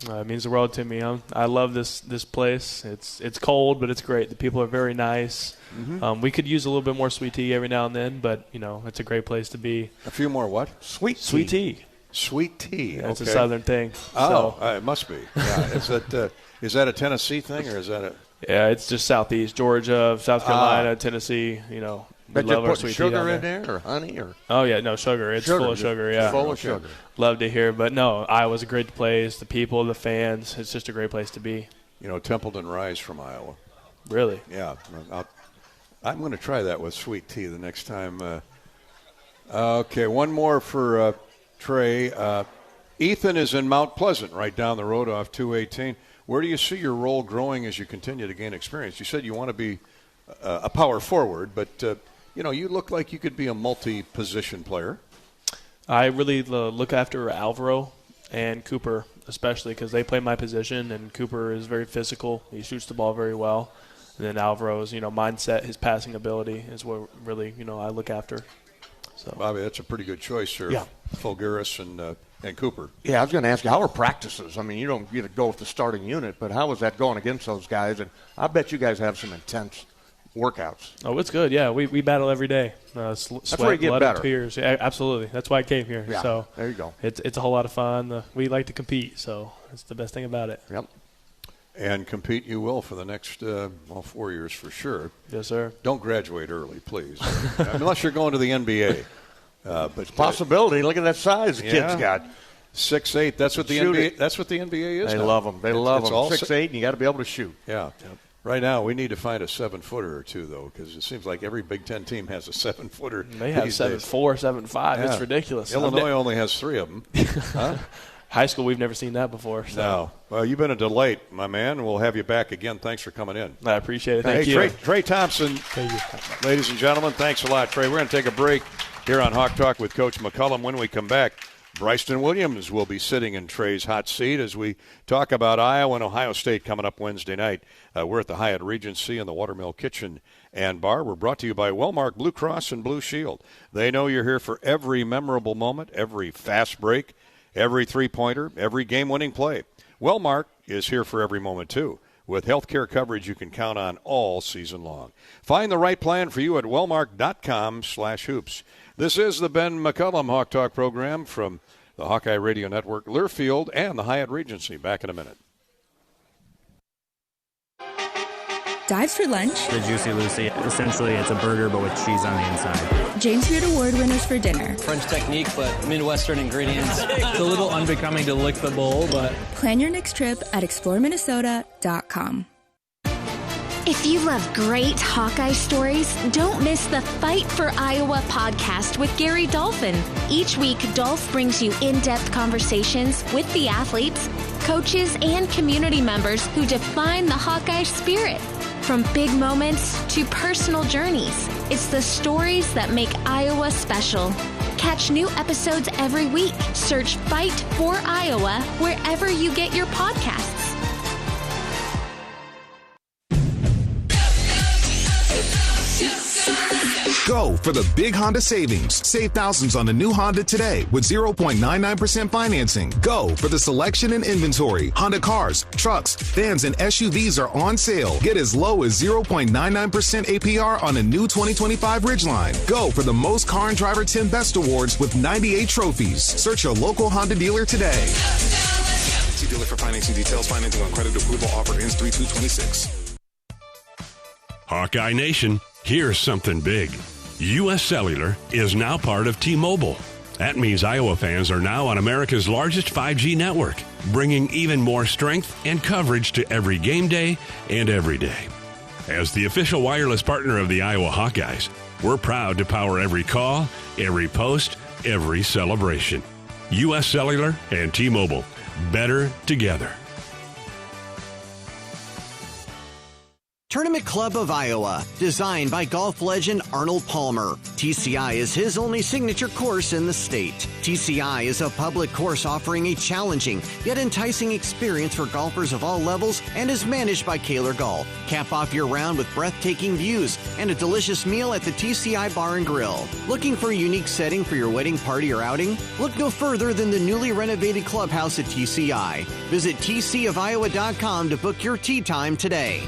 It means the world to me. I love this place. It's cold, but it's great. The people are very nice. Mm-hmm. We could use a little bit more sweet tea every now and then, but it's a great place to be.
A few more what?
Sweet tea.
Sweet tea.
It's a southern thing.
Oh, it must be. Yeah. Is that a Tennessee thing or is that a?
Yeah, it's just southeast Georgia, South Carolina, Tennessee.
But you're putting sugar in there or honey or?
Oh, yeah, no, sugar. It's full of sugar, yeah.
Full of sugar.
Love to hear. But, no, Iowa's a great place. The people, the fans, it's just a great place to be.
Templeton Rye's from Iowa.
Really?
Yeah. I'm going to try that with sweet tea the next time. Okay, one more for Trey. Ethan is in Mount Pleasant, right down the road off 218. Where do you see your role growing as you continue to gain experience? You said you want to be a power forward, but you look like you could be a multi-position player. I
really look after Alvaro and Cooper, especially because they play my position, and Cooper is very physical. He shoots the ball very well. And then Alvaro's, mindset, his passing ability is what really, I look after. So,
Bobby, that's a pretty good choice, sir. Yeah. Fulgaris and Cooper.
Yeah, I was going to ask you, how are practices? I mean, you don't get to go with the starting unit, but how is that going against those guys? And I bet you guys have some intense workouts.
Oh, it's good. Yeah, we battle every day.
That's where you get better.
Tears. Yeah, absolutely. That's why I came here.
Yeah,
so
there you go.
It's a whole lot of fun. We like to compete, so it's the best thing about it.
Yep.
And compete you will for the next 4 years for sure.
Yes, sir.
Don't graduate early, please. Unless you're going to the NBA.
But it's a possibility. Look at that size the kid's got.
6'8". That's what the NBA. That's what the NBA is.
They
now.
love them. They love them. 6'8", and you got to be able to shoot.
Yeah. Yep. Right now, we need to find a 7-footer or two, though, because it seems like every Big Ten team has a 7-footer.
They have 7'4", 7'5". Yeah. It's ridiculous.
Illinois only has 3 of them. Huh?
High school, we've never seen that before. So.
No. Well, you've been a delight, my man. We'll have you back again. Thanks for coming in.
I appreciate it. Thank you.
Trey Thompson.
Thank you.
Ladies and gentlemen, thanks a lot, Trey. We're going to take a break here on Hawk Talk with Coach McCollum. When we come back, Bryson Williams will be sitting in Trey's hot seat as we talk about Iowa and Ohio State coming up Wednesday night. We're at the Hyatt Regency in the Watermill Kitchen and Bar. We're brought to you by Wellmark Blue Cross and Blue Shield. They know you're here for every memorable moment, every fast break, every three-pointer, every game-winning play. Wellmark is here for every moment, too, with health care coverage you can count on all season long. Find the right plan for you at wellmark.com/hoops. This is the Ben McCollum Hawk Talk program from the Hawkeye Radio Network, Learfield, and the Hyatt Regency. Back in a minute.
Dives for lunch.
The Juicy Lucy. Essentially, it's a burger, but with cheese on the inside.
James Beard Award winners for dinner.
French technique, but Midwestern ingredients.
It's a little unbecoming to lick the bowl, but...
Plan your next trip at exploreminnesota.com.
If you love great Hawkeye stories, don't miss the Fight for Iowa podcast with Gary Dolphin. Each week, Dolph brings you in-depth conversations with the athletes, coaches, and community members who define the Hawkeye spirit. From big moments to personal journeys, it's the stories that make Iowa special. Catch new episodes every week. Search Fight for Iowa wherever you get your podcasts.
Go for the big Honda savings. Save thousands on the new Honda today with 0.99% financing. Go for the selection and inventory. Honda cars, trucks, vans, and SUVs are on sale. Get as low as 0.99% APR on a new 2025 Ridgeline. Go for the most car and driver 10 best awards with 98 trophies. Search your local Honda dealer today.
See dealer for financing details. Financing on credit approval. Offer ends 3/2/26.
Hawkeye Nation, here's something big. U.S. Cellular is now part of T-Mobile. That means Iowa fans are now on America's largest 5G network, bringing even more strength and coverage to every game day and every day. As the official wireless partner of the Iowa Hawkeyes, we're proud to power every call, every post, every celebration. U.S. Cellular and T-Mobile, better together.
Tournament Club of Iowa, designed by golf legend Arnold Palmer. TCI is his only signature course in the state. TCI is a public course offering a challenging yet enticing experience for golfers of all levels and is managed by Kaler Golf. Cap off your round with breathtaking views and a delicious meal at the TCI Bar and Grill. Looking for a unique setting for your wedding party or outing? Look no further than the newly renovated clubhouse at TCI. Visit tcofiowa.com to book your tee time today.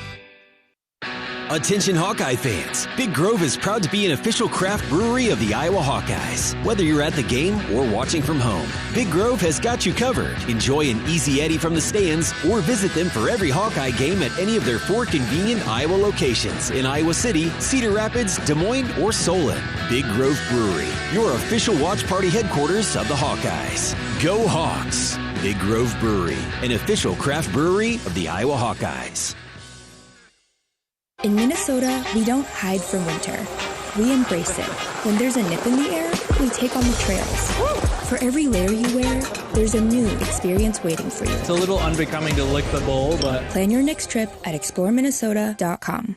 Attention Hawkeye fans, Big Grove is proud to be an official craft brewery of the Iowa Hawkeyes. Whether you're at the game or watching from home, Big Grove has got you covered. Enjoy an easy Eddie from the stands or visit them for every Hawkeye game at any of their 4 convenient Iowa locations in Iowa City, Cedar Rapids, Des Moines, or Solon. Big Grove Brewery, your official watch party headquarters of the Hawkeyes. Go Hawks! Big Grove Brewery, an official craft brewery of the Iowa Hawkeyes.
In Minnesota, we don't hide from winter. We embrace it. When there's a nip in the air, we take on the trails. For every layer you wear, there's a new experience waiting for you.
It's a little unbecoming to lick the bowl, but...
Plan your next trip at exploreminnesota.com.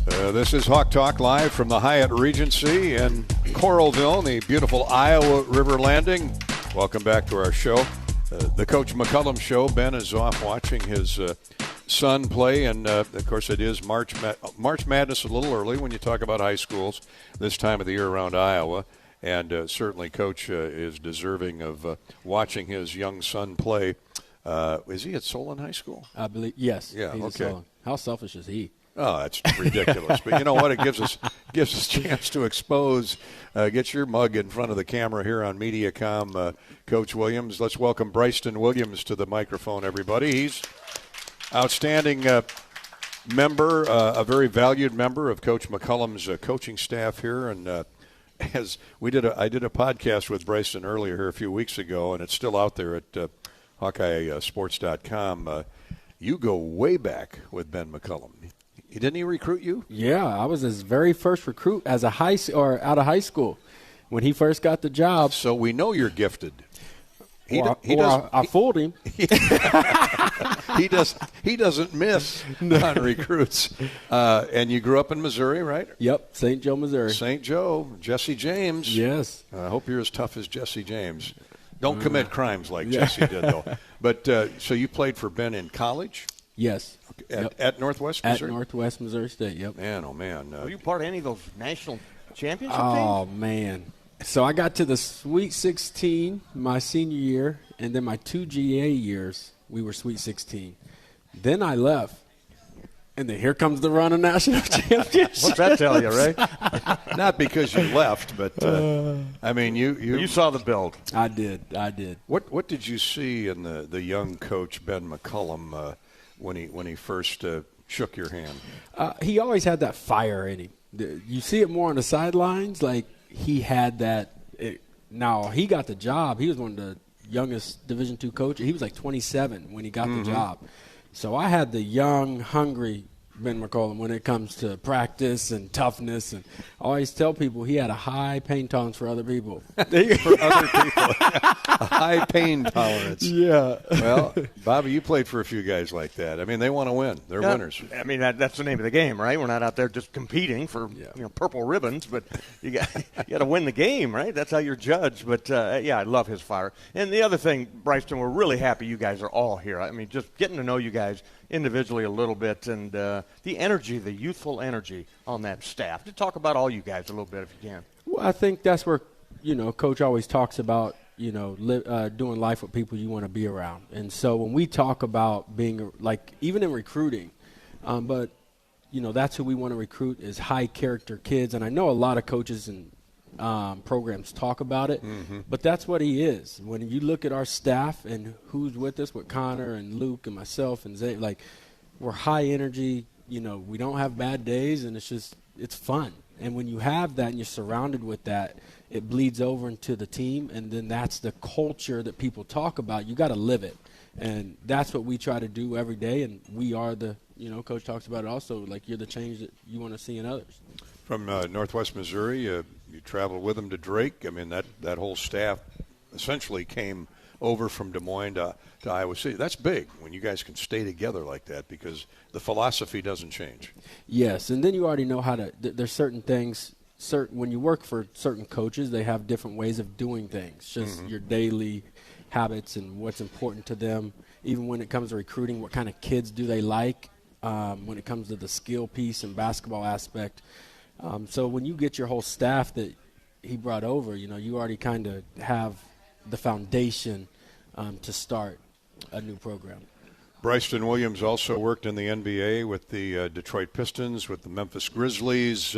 This is Hawk Talk live from the Hyatt Regency in Coralville, the beautiful Iowa River Landing. Welcome back to our show. The Coach McCollum Show. Ben is off watching his son play, and of course it is March Madness a little early when you talk about high schools this time of the year around Iowa, and certainly Coach is deserving of watching his young son play. Is he at Solon High School?
I believe, yes.
Yeah,
he's
okay.
at Solon. How selfish is he?
Oh, that's ridiculous. But you know what? It gives us a chance to expose, get your mug in front of the camera here on MediaCom, Coach Williams. Let's welcome Bryson Williams to the microphone, everybody. He's outstanding member, a very valued member of Coach McCollum's coaching staff here. And as I did a podcast with Bryson earlier here a few weeks ago, and it's still out there at HawkeyeSports.com. You go way back with Ben McCollum. Didn't he recruit you?
Yeah, I was his very first recruit as out of high school when he first got the job.
So we know you're gifted.
I fooled him.
He doesn't miss on recruits. And you grew up in Missouri, right?
Yep, St. Joe, Missouri.
St. Joe, Jesse James.
Yes.
I hope you're as tough as Jesse James. Don't commit crimes like Jesse did, though. But so you played for Ben in college?
Yes.
At Northwest Missouri?
At Northwest Missouri State, yep.
Man, oh, man.
Were you part of any of those national championship teams?
Oh, man. So I got to the Sweet 16 my senior year, and then my 2 GA years, we were Sweet 16. Then I left. And then here comes the run of national championship.
What's that tell you, Ray?
Not because you left, but I mean, you
saw the build.
I did.
What did you see in the young coach Ben McCollum when he first shook your hand?
He always had that fire in him. You see it more on the sidelines. Like he had that. Now he got the job. He was one of the youngest Division II coaches. He was like 27 when he got the job. So I had the young, hungry Ben McCollum when it comes to practice and toughness. And I always tell people he had a high pain tolerance for other people.
For other people. A high pain tolerance.
Yeah.
Well, Bobby, you played for a few guys like that. I mean, they want to win. They're winners.
I mean, that's the name of the game, right? We're not out there just competing for purple ribbons, but you got to win the game, right? That's how you're judged. But, I love his fire. And the other thing, Bryson, we're really happy you guys are all here. I mean, just getting to know you guys individually a little bit, and the energy, the youthful energy on that staff. To talk about all you guys a little bit if you can.
Well, I think that's where, Coach always talks about, doing life with people you want to be around. And so when we talk about being, like, even in recruiting, but, that's who we want to recruit is high-character kids. And I know a lot of coaches and programs talk about it, but that's what he is. When you look at our staff and who's with us, with Connor and Luke and myself and Zay, like, we're high energy. We don't have bad days, and it's fun. And when you have that and you're surrounded with that, it bleeds over into the team, and then that's the culture that people talk about. You got to live it, and that's what we try to do every day. And we are the, Coach talks about it also, like you're the change that you want to see in others.
From Northwest Missouri, you traveled with them to Drake. I mean, that whole staff essentially came over from Des Moines to Iowa City. That's big when you guys can stay together like that because the philosophy doesn't change.
Yes, and then you already know how to there's certain things, when you work for certain coaches, they have different ways of doing things, just your daily habits and what's important to them. Even when it comes to recruiting, what kind of kids do they like when it comes to the skill piece and basketball aspect. So when you get your whole staff that he brought over, you already kind of have the foundation to start a new program.
Bryson Williams also worked in the NBA with the Detroit Pistons, with the Memphis Grizzlies.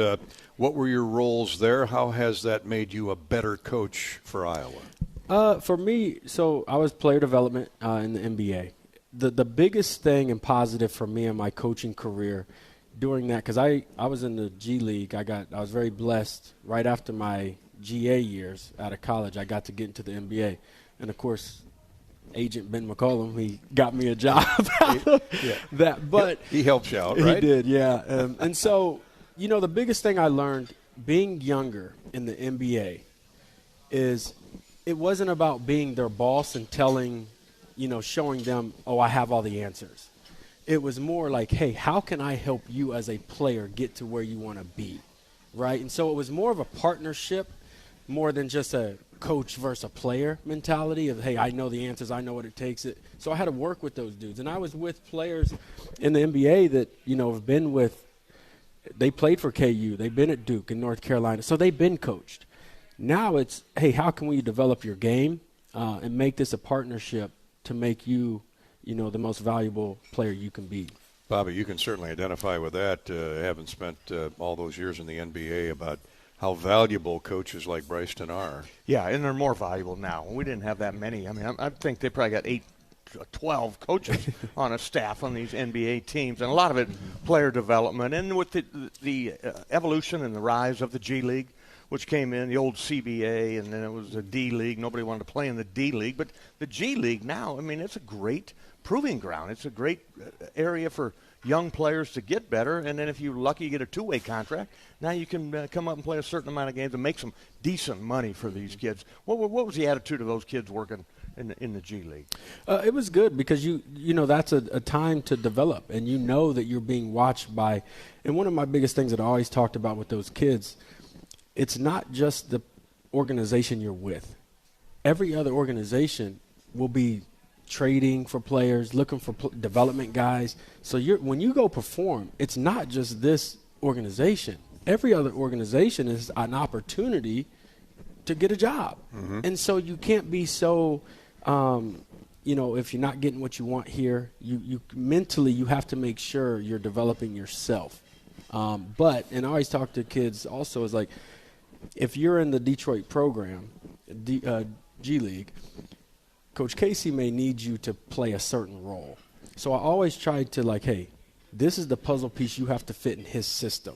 What were your roles there? How has that made you a better coach for Iowa?
For me, so I was player development in the NBA. The biggest thing and positive for me in my coaching career during that, because I was in the G League. I was very blessed right after my GA years out of college. I got to get into the NBA. And, of course, Agent Ben McCollum, he got me a job that. But
he helped you out, right?
He did, yeah. And so, the biggest thing I learned being younger in the NBA is it wasn't about being their boss and showing them, oh, I have all the answers. It was more like, hey, how can I help you as a player get to where you want to be, right? And so it was more of a partnership more than just a coach versus a player mentality of, hey, I know the answers, I know what it takes. So I had to work with those dudes. And I was with players in the NBA that, have been with – they played for KU. They've been at Duke in North Carolina. So they've been coached. Now it's, hey, how can we develop your game and make this a partnership to make you, the most valuable player you can be?
Bobby, you can certainly identify with that, having spent all those years in the NBA, about how valuable coaches like Bryson are.
Yeah, and they're more valuable now. We didn't have that many. I mean, I think they probably got 12 coaches on a staff on these NBA teams, and a lot of it player development. And with the evolution and the rise of the G League, which came in, the old CBA, and then it was the D League. Nobody wanted to play in the D League. But the G League now, I mean, it's a great proving ground. It's a great area for young players to get better, and then if you're lucky, you get a two-way contract. Now you can come up and play a certain amount of games and make some decent money for these kids. What was the attitude of those kids working in the G League?
It was good because you know that's a time to develop, and you know that you're being watched by. And one of my biggest things that I always talked about with those kids, it's not just the organization you're with. Every other organization will be trading for players, looking for development guys. So when you go perform, it's not just this organization. Every other organization is an opportunity to get a job. Mm-hmm. And so you can't be so if you're not getting what you want here, you mentally you have to make sure you're developing yourself. And I always talk to kids also is like, if you're in the Detroit program, G League, Coach Casey may need you to play a certain role. So I always try to like, hey, this is the puzzle piece you have to fit in his system.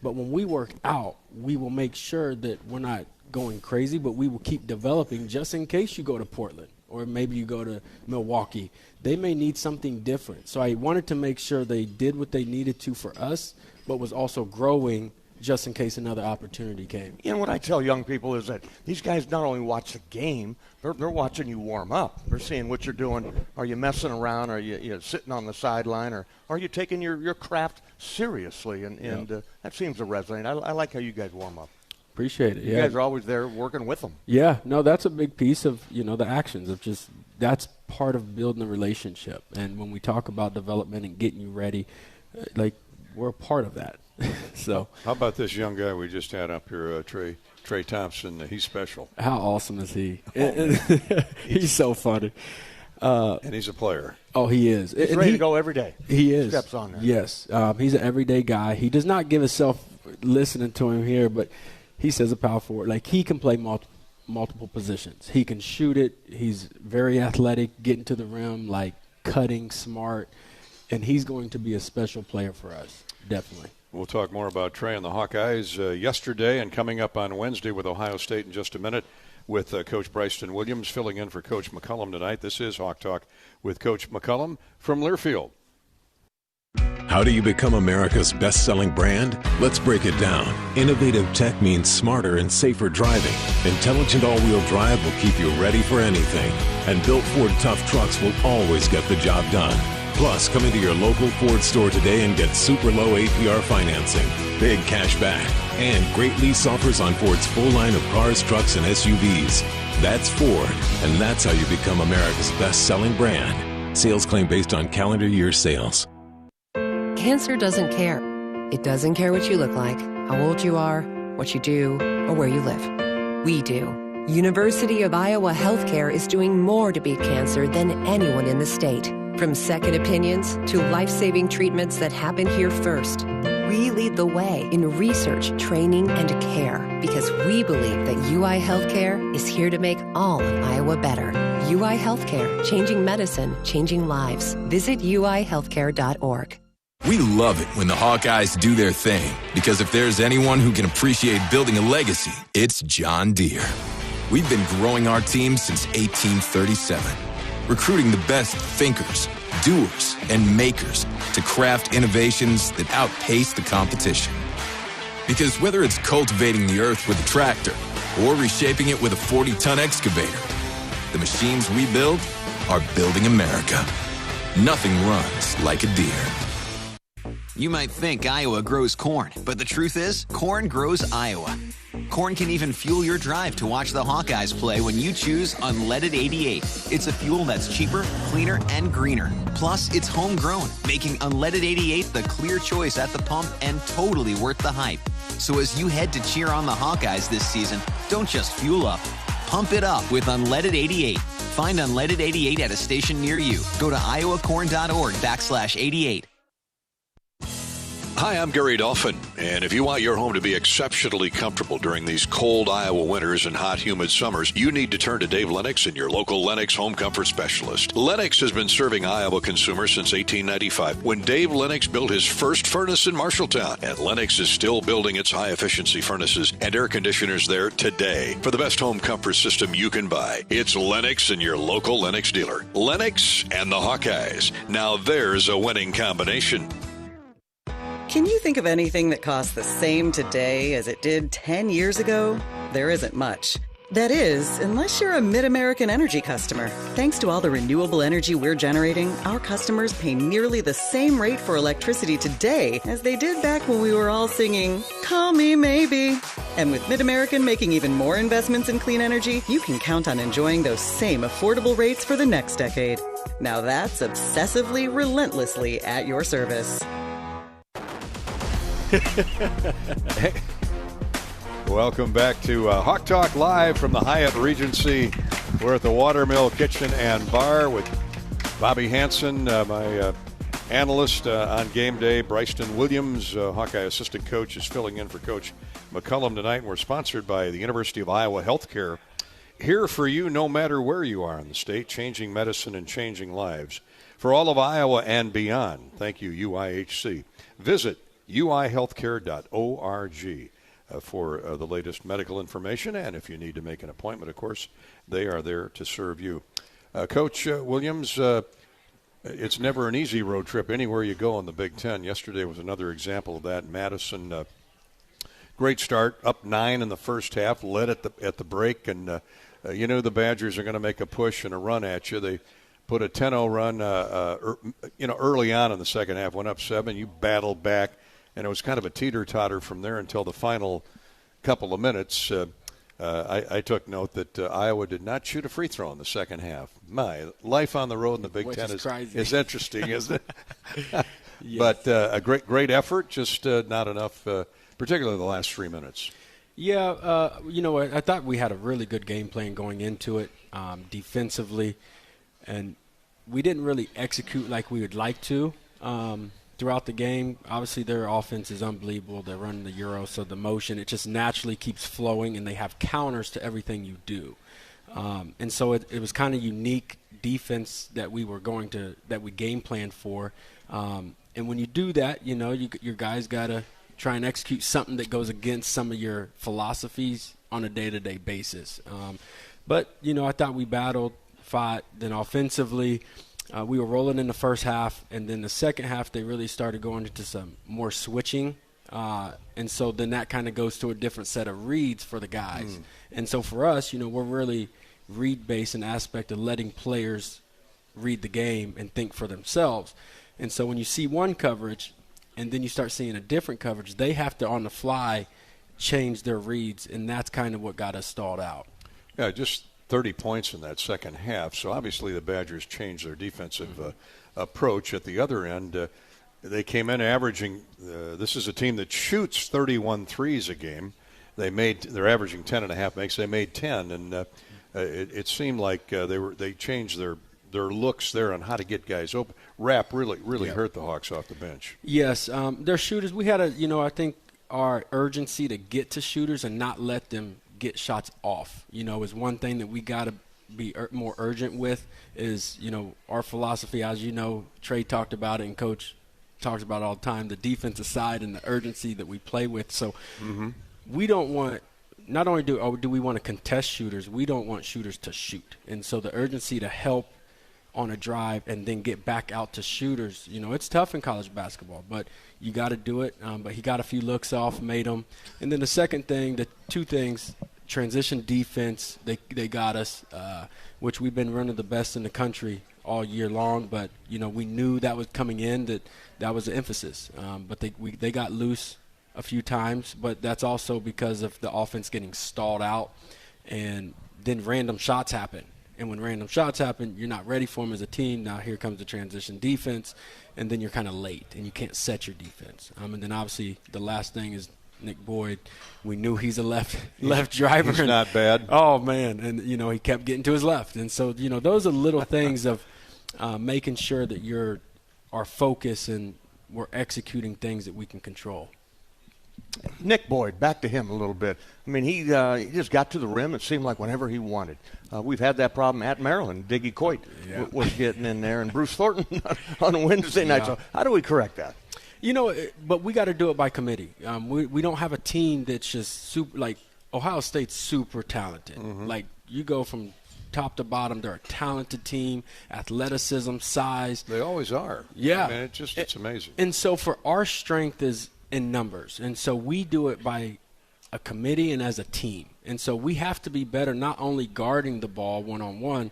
But when we work out, we will make sure that we're not going crazy, but we will keep developing just in case you go to Portland or maybe you go to Milwaukee. They may need something different. So I wanted to make sure they did what they needed to for us, but was also growing just in case another opportunity came.
What I tell young people is that these guys not only watch the game, they're watching you warm up. They're seeing what you're doing. Are you messing around? Are you sitting on the sideline? Or are you taking your craft seriously? And that seems to resonate. I like how you guys warm up.
Appreciate it.
You guys are always there working with them.
Yeah. No, that's a big piece of, the actions of just that's part of building a relationship. And when we talk about development and getting you ready, we're a part of that. So
how about this young guy we just had up here, Trey Thompson? He's special.
How awesome is he? He's so funny.
And he's a player.
Oh, he is.
He's ready to go every day.
He is.
Steps on there.
Yes. He's an everyday guy. He does not give himself listening to him here, but he says a power forward. Like, he can play multiple positions. He can shoot it. He's very athletic, getting to the rim, like cutting, smart, and he's going to be a special player for us, definitely.
We'll talk more about Trey and the Hawkeyes yesterday and coming up on Wednesday with Ohio State in just a minute with Coach Bryson Williams filling in for Coach McCollum tonight. This is Hawk Talk with Coach McCollum from Learfield.
How do you become America's best-selling brand? Let's break it down. Innovative tech means smarter and safer driving. Intelligent all-wheel drive will keep you ready for anything. And built Ford tough trucks will always get the job done. Plus, come into your local Ford store today and get super low APR financing, big cash back, and great lease offers on Ford's full line of cars, trucks, and SUVs. That's Ford, and that's how you become America's best-selling brand. Sales claim based on calendar year sales.
Cancer doesn't care. It doesn't care what you look like, how old you are, what you do, or where you live. We do. University of Iowa Healthcare is doing more to beat cancer than anyone in the state. From second opinions to life-saving treatments that happen here first. We lead the way in research, training, and care because we believe that UI Healthcare is here to make all of Iowa better. UI Healthcare, changing medicine, changing lives. Visit uihealthcare.org.
We love it when the Hawkeyes do their thing, because if there's anyone who can appreciate building a legacy, it's John Deere. We've been growing our team since 1837, recruiting the best thinkers, doers, and makers to craft innovations that outpace the competition. Because whether it's cultivating the earth with a tractor or reshaping it with a 40-ton excavator, the machines we build are building America. Nothing runs like a Deere.
You might think Iowa grows corn, but the truth is, corn grows Iowa. Corn can even fuel your drive to watch the Hawkeyes play when you choose Unleaded 88. It's a fuel that's cheaper, cleaner, and greener. Plus, it's homegrown, making Unleaded 88 the clear choice at the pump and totally worth the hype. So as you head to cheer on the Hawkeyes this season, don't just fuel up. Pump it up with Unleaded 88. Find Unleaded 88 at a station near you. Go to iowacorn.org/88.
Hi, I'm Gary Dolphin, and if you want your home to be exceptionally comfortable during these cold Iowa winters and hot, humid summers, you need to turn to Dave Lennox and your local Lennox home comfort specialist. Lennox has been serving Iowa consumers since 1895, when Dave Lennox built his first furnace in Marshalltown, and Lennox is still building its high-efficiency furnaces and air conditioners there today. For the best home comfort system you can buy, it's Lennox and your local Lennox dealer. Lennox and the Hawkeyes. Now there's a winning combination.
Can you think of anything that costs the same today as it did 10 years ago? There isn't much. That is, unless you're a Mid-American Energy customer. Thanks to all the renewable energy we're generating, our customers pay nearly the same rate for electricity today as they did back when we were all singing, "Call Me Maybe." And with Mid-American making even more investments in clean energy, you can count on enjoying those same affordable rates for the next decade. Now that's obsessively, relentlessly at your service.
Welcome back to Hawk Talk Live from the Hyatt Regency We're at the Watermill Kitchen and Bar with Bobby Hansen, my analyst on game day. Bryson Williams, Hawkeye assistant coach, is filling in for Coach McCollum tonight. And we're sponsored by the University of Iowa Healthcare. Here for you no matter where you are in the state, changing medicine and changing lives. For all of Iowa and beyond, thank you, UIHC. Visit uihealthcare.org for the latest medical information. And if you need to make an appointment, of course, they are there to serve you. Coach Williams, it's never an easy road trip anywhere you go in the Big Ten. Yesterday was another example of that. Madison, great start, up 9 in the first half, led at the break, and you know the Badgers are going to make a push and a run at you. They put a 10-0 run, early on in the second half, went up 7. You battled back, and it was kind of a teeter-totter from there until the final couple of minutes. I took note that Iowa did not shoot a free throw in the second half. My, life on the road in the Big Ten is interesting, isn't it? Yes. But a great effort, just not enough, particularly the last 3 minutes.
Yeah, I thought we had a really good game plan going into it defensively, and we didn't really execute like we would like to throughout the game. Obviously, their offense is unbelievable. They're running the Euro, so the motion, it just naturally keeps flowing, and they have counters to everything you do. And so it was kind of unique defense that we game planned for. And when you do that, your guys got to try and execute something that goes against some of your philosophies on a day-to-day basis. But I thought we fought. Then offensively, we were rolling in the first half, and then the second half they really started going into some more switching. And so then that kind of goes to a different set of reads for the guys. And so for us, we're really read-based in the aspect of letting players read the game and think for themselves. And so when you see one coverage and then you start seeing a different coverage, they have to, on the fly, change their reads, and that's kind of what got us stalled out.
Yeah, just 30 points in that second half. So obviously the Badgers changed their defensive approach at the other end. They came in averaging this is a team that shoots 31 threes a game. They're averaging 10.5 makes. They made 10, and it seemed like they changed their looks there on how to get guys open. Rapp really hurt the Hawks off the bench.
Yes, their shooters. We had I think our urgency to get to shooters and not let them get shots off, is one thing that we got to be more urgent with. Is our philosophy, as Trey talked about it and Coach talks about it all the time, the defensive side and the urgency that we play with. So we don't want. Not only do we want to contest shooters, we don't want shooters to shoot. And so the urgency to help on a drive and then get back out to shooters, it's tough in college basketball, but you got to do it. But he got a few looks off, made them. And then the second thing, the two things, transition defense, they got us, which we've been running the best in the country all year long. But, we knew that was coming in, that was the emphasis. But they got loose a few times, but that's also because of the offense getting stalled out, and then random shots happen. And when random shots happen, you're not ready for them as a team. Now here comes the transition defense, and then you're kind of late, and you can't set your defense. And then obviously the last thing is Nick Boyd. We knew he's a left driver.
He's not bad.
Oh, man. And, he kept getting to his left. And so, those are little things of making sure that our focus and we're executing things that we can control.
Nick Boyd, back to him a little bit. I mean, he just got to the rim, it seemed like, whenever he wanted. We've had that problem at Maryland. Diggy Coit was getting in there, and Bruce Thornton on Wednesday night. So how do we correct that?
But we got to do it by committee. We don't have a team that's just super, like Ohio State's super talented. Like you go from top to bottom, they're a talented team, athleticism, size.
They always are.
Yeah.
I mean, it's amazing.
And so for our strength is in numbers. And so we do it by a committee and as a team. And so we have to be better not only guarding the ball one-on-one,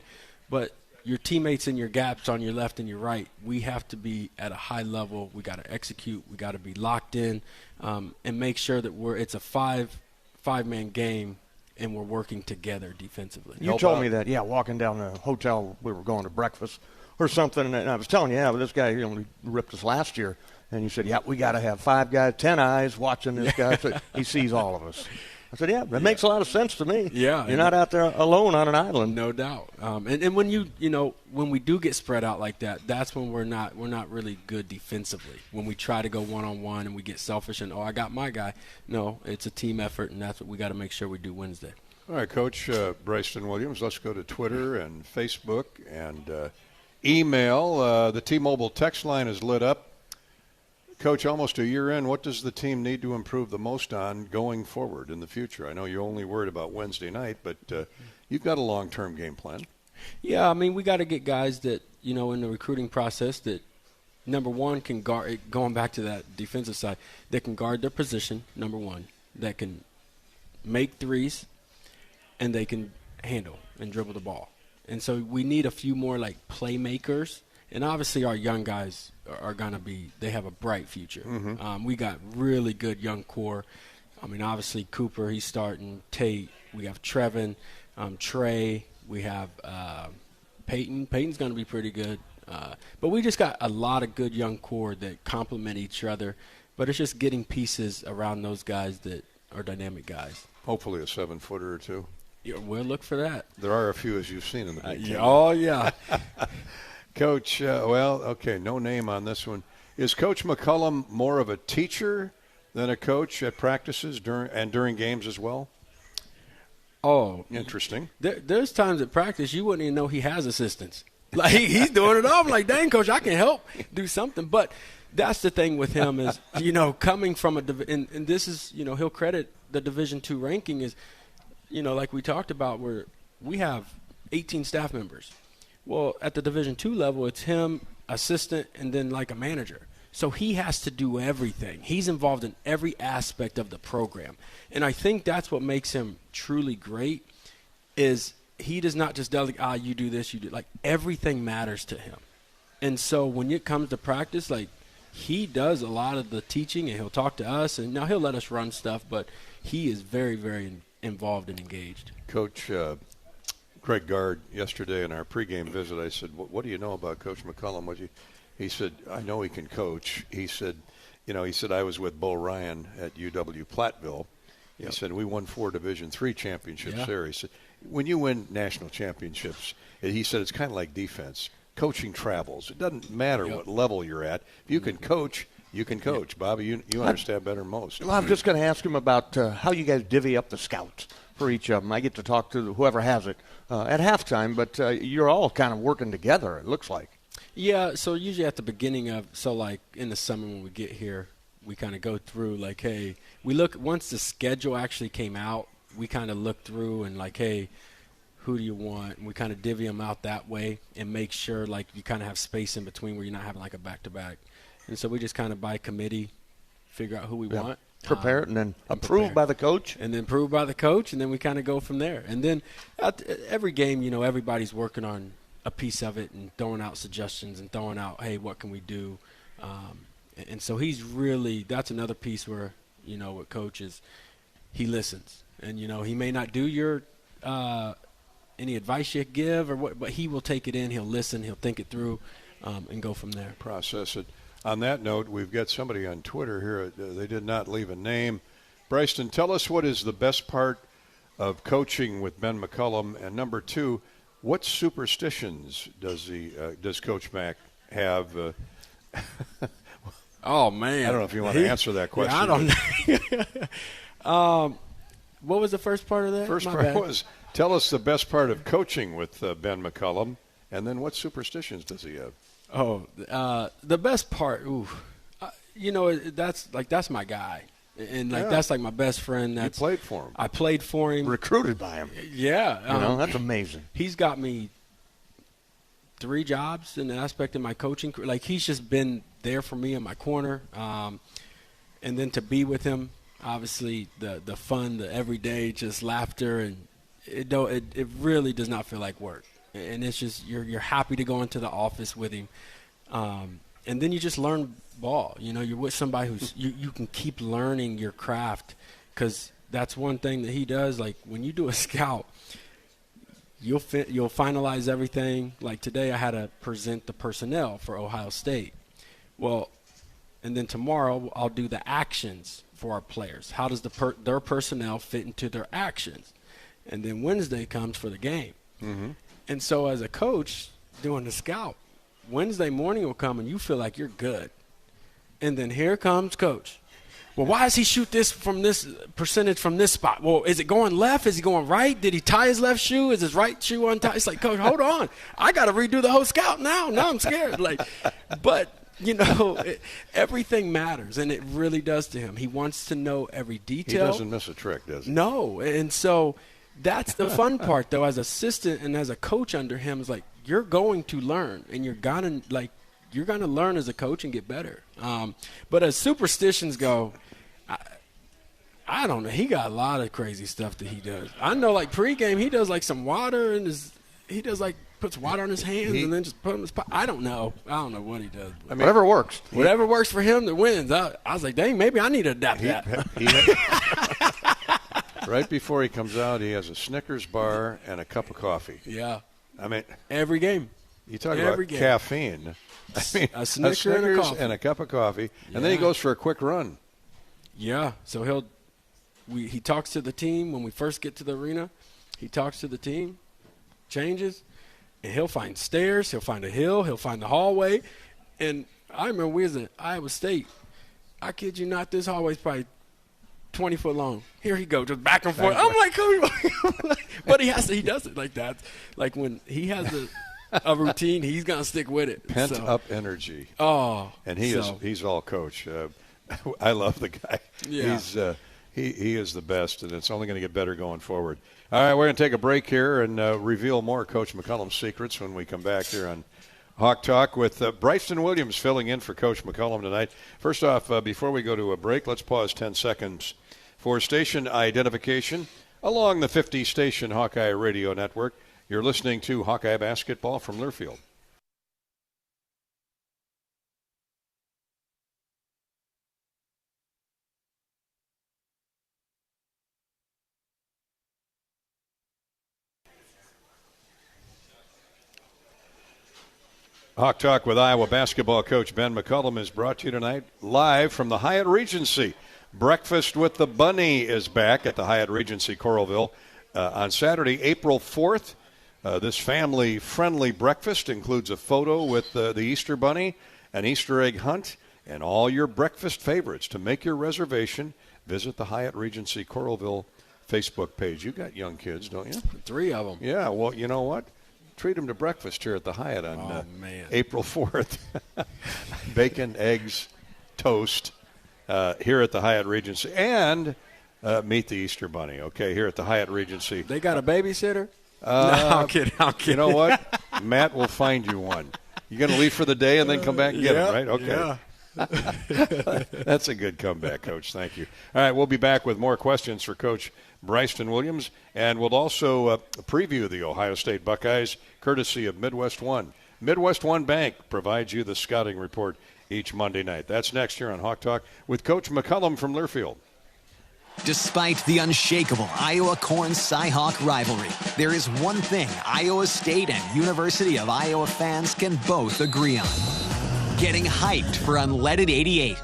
but your teammates in your gaps on your left and your right. We have to be at a high level. We got to execute. We got to be locked in and make sure that it's a five-man game and we're working together defensively.
You told me that, walking down the hotel, we were going to breakfast or something, and I was telling you, this guy ripped us last year. And you said, we got to have 5 guys, 10 eyes watching this guy so he sees all of us. I said, yeah, that makes a lot of sense to me.
Yeah.
You're not out there alone on an island.
No doubt. And when when we do get spread out like that, that's when we're not really good defensively. When we try to go one-on-one and we get selfish and, I got my guy. No, it's a team effort, and that's what we got to make sure we do Wednesday.
All right, Coach Bryson Williams, let's go to Twitter and Facebook and email. The T-Mobile text line is lit up. Coach, almost a year in, what does the team need to improve the most on going forward in the future? I know you're only worried about Wednesday night, but you've got a long-term game plan.
Yeah, I mean, we got to get guys that, in the recruiting process that, number one, can guard, going back to that defensive side, that can guard their position, number one, that can make threes, and they can handle and dribble the ball. And so we need a few more, playmakers. And obviously our young guys are going to they have a bright future.
Mm-hmm.
We got really good young core. I mean, obviously Cooper, he's starting. Tate, we have Trevin, Trey, we have Peyton. Peyton's going to be pretty good. But we just got a lot of good young core that complement each other. But it's just getting pieces around those guys that are dynamic guys.
Hopefully a 7-footer or two.
Yeah, we'll look for that.
There are a few, as you've seen in the Big Ten.
Oh, yeah.
Coach, no name on this one. Is Coach McCollum more of a teacher than a coach at practices during games as well?
Oh.
Interesting.
There's times at practice you wouldn't even know he has assistants. He's doing it all. I'm like, dang, Coach, I can help do something. But that's the thing with him is, coming from and this is, he'll credit the Division II ranking is, like we talked about, where we have 18 staff members. Well, at the Division II level, it's him, assistant, and then a manager. So he has to do everything. He's involved in every aspect of the program. And I think that's what makes him truly great is he does not just delegate, you do this, you do. Everything matters to him. And so when it comes to practice, he does a lot of the teaching, and he'll talk to us. And now he'll let us run stuff, but he is very, very involved and engaged.
Coach, Craig Gard, yesterday in our pregame visit, I said, what do you know about Coach McCollum? He said, I know he can coach. He said, I was with Bo Ryan at UW Platteville. He said, we won 4 Division III championships there. He said, when you win national championships, he said, it's kind of like defense. Coaching travels. It doesn't matter what level you're at. If you can coach, you can coach. Bobby, you understand better than most.
Well, I'm just going to ask him about how you guys divvy up the scouts for each of them. I get to talk to whoever has it at halftime, but you're all kind of working together, it looks like.
Yeah, so usually at the beginning in the summer when we get here, we kind of go through hey, we look, once the schedule actually came out, we kind of look through and hey, who do you want? And we kind of divvy them out that way and make sure you kind of have space in between where you're not having a back-to-back. And so we just kind of by committee figure out who we want.
Prepare it and then approved by the coach.
And then approved by the coach, and then we kind of go from there. And then every game, everybody's working on a piece of it and throwing out suggestions and throwing out, hey, what can we do? And so he's really – that's another piece where, with coaches, he listens. And, he may not do your any advice you give or what, but he will take it in. He'll listen. He'll think it through and go from there.
Process it. On that note, we've got somebody on Twitter here. They did not leave a name. Bryson, tell us what is the best part of coaching with Ben McCollum, and number 2, what superstitions does Coach Mack have?
Oh man,
I don't know if you want to answer that question.
Yeah, I don't know. What was the first part of that?
First part was tell us the best part of coaching with Ben McCollum, and then what superstitions does he have?
Oh, the best part, that's my guy. And that's my best friend.
You played for him.
I played for him.
Recruited by him.
Yeah.
That's amazing.
He's got me 3 jobs in the aspect of my coaching career. He's just been there for me in my corner. And then to be with him, obviously the fun, the everyday just laughter, and it really does not feel like work. And it's just you're happy to go into the office with him. And then you just learn ball. You're with somebody who's you can keep learning your craft, because that's one thing that he does. When you do a scout, you'll finalize everything. Today I had to present the personnel for Ohio State. Well, And then tomorrow I'll do the actions for our players. How does their personnel fit into their actions? And then Wednesday comes for the game.
Mm-hmm.
And so as a coach doing the scout, Wednesday morning will come and you feel like you're good. And then here comes coach. Well, why does he shoot this from this percentage from this spot? Well, is it going left? Is he going right? Did he tie his left shoe? Is his right shoe untied? It's like, coach, hold on. I got to redo the whole scout now. Now I'm scared. But everything matters, and it really does to him. He wants to know every detail.
He doesn't miss a trick, does he?
No, and so that's the fun part, though. As assistant and as a coach under him, is like you're going to learn, and you're gonna learn as a coach and get better. But as superstitions go, I don't know. He got a lot of crazy stuff that he does. I know, like pregame, he does like some water in his. He does like puts water on his hands and then just put them in his pocket. I don't know what he does.
I mean, whatever works.
Whatever works for him that wins. I was like, dang, maybe I need to adapt that.
Right before he comes out, he has a Snickers bar and a cup of coffee.
Yeah.
I mean,
every game.
You talk about caffeine. I mean,
a Snickers
and a cup of coffee, and then he goes for a quick run.
Yeah. So he talks to the team when we first get to the arena. He talks to the team, changes, and he'll find stairs, he'll find a hill, he'll find the hallway. And I remember we was at Iowa State. I kid you not, this hallway's probably 20 foot long. Here he goes, just back and forth. I'm like, Coach. But he does it like that. Like when he has a routine, he's going to stick with it.
Pent up energy.
Oh.
And he's all coach. I love the guy.
Yeah.
He is the best, and it's only going to get better going forward. All right, we're going to take a break here and reveal more Coach McCollum's secrets when we come back here on Hawk Talk with Bryson Williams filling in for Coach McCollum tonight. First off, before we go to a break, let's pause 10 seconds for station identification along the 50-station Hawkeye Radio Network. You're listening to Hawkeye Basketball from Learfield. Hawk Talk with Iowa basketball coach Ben McCollum is brought to you tonight live from the Hyatt Regency. Breakfast with the Bunny is back at the Hyatt Regency Coralville on Saturday, April 4th. This family-friendly breakfast includes a photo with the Easter Bunny, an Easter egg hunt, and all your breakfast favorites. To make your reservation, visit the Hyatt Regency Coralville Facebook page. You got young kids, don't you?
3 of them.
Yeah, well, you know what? Treat them to breakfast here at the Hyatt on April 4th. Bacon, eggs, toast here at the Hyatt Regency. And meet the Easter Bunny, okay, here at the Hyatt Regency.
They got a babysitter?
No, I'm kidding. You know what? Matt will find you one. You're going to leave for the day and then come back and get it, right? Okay. Yeah. That's a good comeback, Coach. Thank you. All right, we'll be back with more questions for Coach Bryson Williams, and we'll also preview the Ohio State Buckeyes, courtesy of Midwest One. Midwest One Bank provides you the scouting report each Monday night. That's next here on Hawk Talk with Coach McCollum from Learfield.
Despite the unshakable Iowa-Corn-Cy-Hawk rivalry, there is one thing Iowa State and University of Iowa fans can both agree on: getting hyped for Unleaded 88.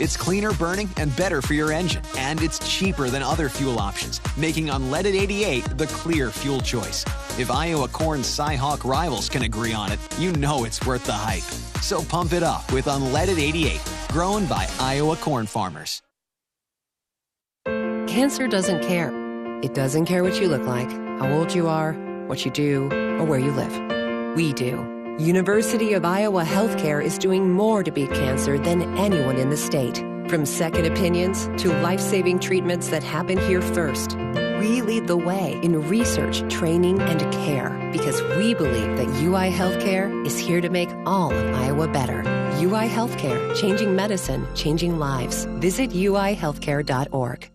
It's cleaner burning and better for your engine, and it's cheaper than other fuel options, making Unleaded 88 the clear fuel choice. If Iowa Corn-Cy-Hawk rivals can agree on it, you know it's worth the hype. So pump it up with Unleaded 88, grown by Iowa corn farmers.
Cancer doesn't care. It doesn't care what you look like, how old you are, what you do, or where you live. We do. University of Iowa Healthcare is doing more to beat cancer than anyone in the state. From second opinions to life-saving treatments that happen here first. We lead the way in research, training, and care because we believe that UI Healthcare is here to make all of Iowa better. UI Healthcare, changing medicine, changing lives. Visit uihealthcare.org.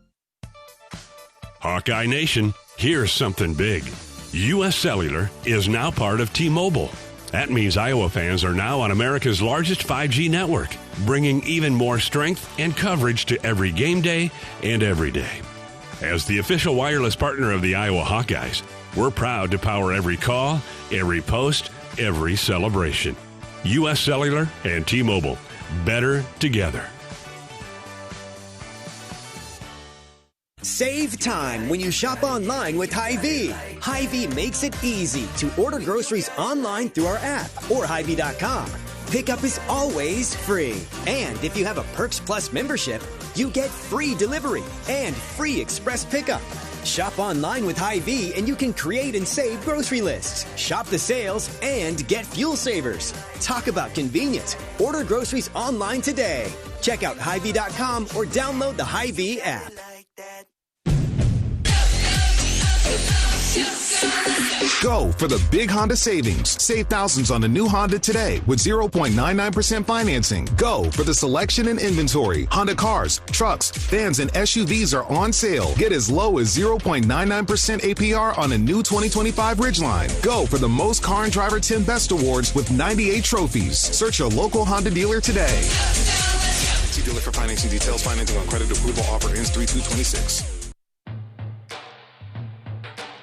Hawkeye Nation, here's something big. U.S. Cellular is now part of T-Mobile. That means Iowa fans are now on America's largest 5G network, bringing even more strength and coverage to every game day and every day. As the official wireless partner of the Iowa Hawkeyes, we're proud to power every call, every post, every celebration. U.S. Cellular and T-Mobile, better together.
Save time when you shop online with Hy-Vee. Hy-Vee makes it easy to order groceries online through our app or Hy-Vee.com. Pickup is always free. And if you have a Perks Plus membership, you get free delivery and free express pickup. Shop online with Hy-Vee and you can create and save grocery lists, shop the sales, and get fuel savers. Talk about convenience. Order groceries online today. Check out Hy-Vee.com or download the Hy-Vee app.
Go for the big Honda savings. Save thousands on the new Honda today with 0.99% financing. Go for the selection and inventory. Honda cars, trucks, vans, and SUVs are on sale. Get as low as 0.99% APR on a new 2025 Ridgeline. Go for the most Car and Driver 10 Best Awards with 98 trophies. Search your local Honda dealer today.
See dealer for financing details. Financing on credit approval. Offer ends 3/2/26.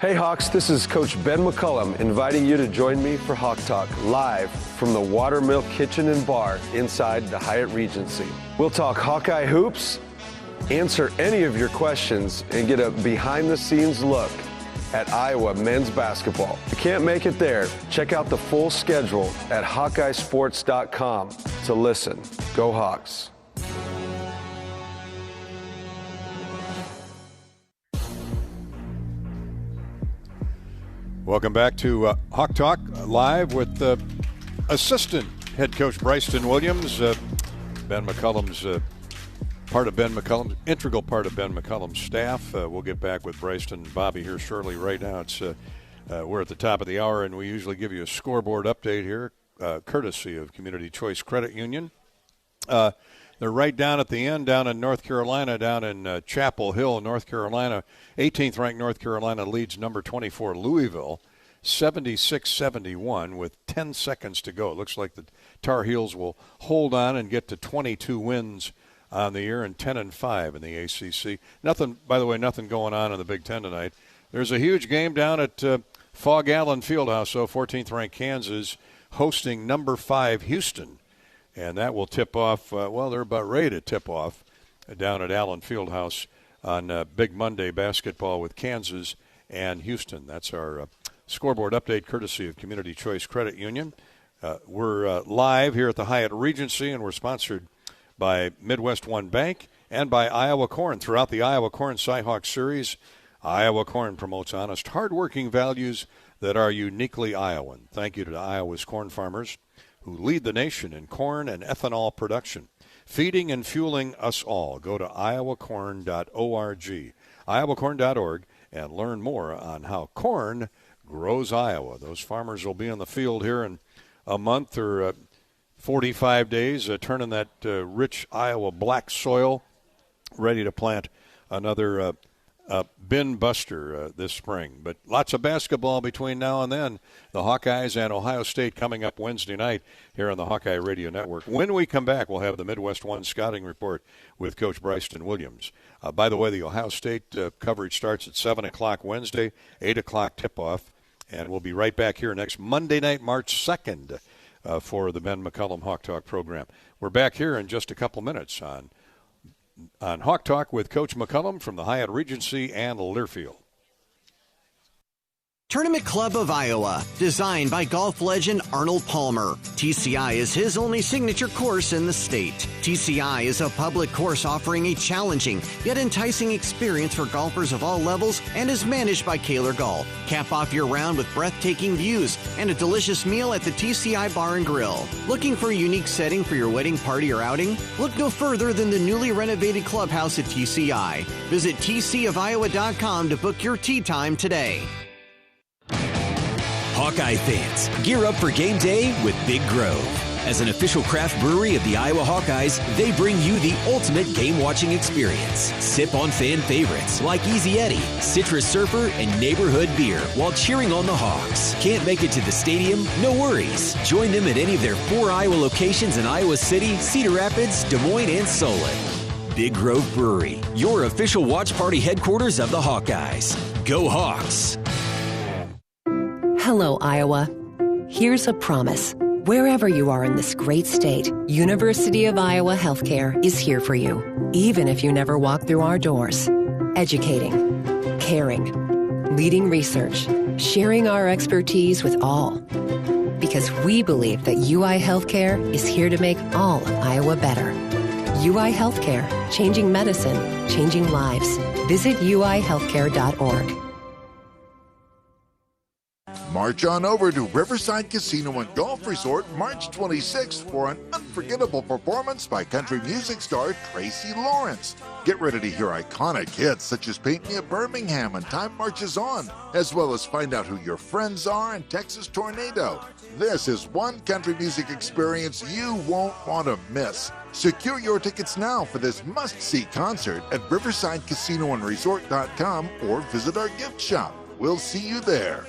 Hey Hawks, this is Coach Ben McCollum inviting you to join me for Hawk Talk live from the Watermill Kitchen and Bar inside the Hyatt Regency. We'll talk Hawkeye hoops, answer any of your questions, and get a behind-the-scenes look at Iowa men's basketball. If you can't make it there, check out the full schedule at HawkeyeSports.com to listen. Go Hawks.
Welcome back to Hawk Talk live with assistant head coach Bryson Williams. Ben McCollum's integral part of Ben McCollum's staff. We'll get back with Bryson and Bobby here shortly. Right now, it's we're at the top of the hour, and we usually give you a scoreboard update here, courtesy of Community Choice Credit Union. They're right down at the end, down in North Carolina, down in Chapel Hill, North Carolina. 18th ranked North Carolina leads number 24 Louisville, 76-71 with 10 seconds to go. It looks like the Tar Heels will hold on and get to 22 wins on the year and 10-5 in the ACC. Nothing, by the way, nothing going on in the Big Ten tonight. There's a huge game down at Fog Allen Fieldhouse, so 14th ranked Kansas hosting number 5 Houston. And that will tip off, they're about ready to tip off down at Allen Fieldhouse on Big Monday basketball with Kansas and Houston. That's our scoreboard update courtesy of Community Choice Credit Union. We're live here at the Hyatt Regency, and we're sponsored by Midwest One Bank and by Iowa Corn. Throughout the Iowa Corn Cy-Hawk Series, Iowa Corn promotes honest, hard-working values that are uniquely Iowan. Thank you to Iowa's corn farmers who lead the nation in corn and ethanol production, feeding and fueling us all. Go to iowacorn.org, iowacorn.org, and learn more on how corn grows Iowa. Those farmers will be in the field here in a month or 45 days, turning that rich Iowa black soil ready to plant another bin buster this spring. But lots of basketball between now and then. The Hawkeyes and Ohio State coming up Wednesday night here on the Hawkeye Radio Network. When we come back, we'll have the Midwest One scouting report with Coach Bryson Williams. By the way, the Ohio State coverage starts at 7 o'clock Wednesday, 8 o'clock tip-off, and we'll be right back here next Monday night, March 2nd, for the Ben McCollum Hawk Talk program. We're back here in just a couple minutes on Hawk Talk with Coach McCollum from the Hyatt Regency and Learfield.
Tournament Club of Iowa, designed by golf legend Arnold Palmer. TCI is his only signature course in the state. TCI is a public course offering a challenging yet enticing experience for golfers of all levels and is managed by Kaler Golf. Cap off your round with breathtaking views and a delicious meal at the TCI Bar and Grill. Looking for a unique setting for your wedding party or outing? Look no further than the newly renovated clubhouse at TCI. Visit tcofiowa.com to book your tee time today.
Hawkeye fans, gear up for game day with Big Grove. As an official craft brewery of the Iowa Hawkeyes, they bring you the ultimate game-watching experience. Sip on fan favorites like Easy Eddie, Citrus Surfer, and Neighborhood Beer while cheering on the Hawks. Can't make it to the stadium? No worries. Join them at any of their 4 Iowa locations in Iowa City, Cedar Rapids, Des Moines, and Solon. Big Grove Brewery, your official watch party headquarters of the Hawkeyes. Go Hawks!
Hello, Iowa. Here's a promise. Wherever you are in this great state, University of Iowa Healthcare is here for you, even if you never walk through our doors. Educating, caring, leading research, sharing our expertise with all. Because we believe that UI Healthcare is here to make all of Iowa better. UI Healthcare, changing medicine, changing lives. Visit uihealthcare.org.
March on over to Riverside Casino and Golf Resort March 26th for an unforgettable performance by country music star Tracy Lawrence. Get ready to hear iconic hits such as Paint Me a Birmingham and Time Marches On, as well as find out who your friends are and Texas Tornado. This is one country music experience you won't want to miss. Secure your tickets now for this must-see concert at riversidecasinoandresort.com or visit our gift shop. We'll see you there.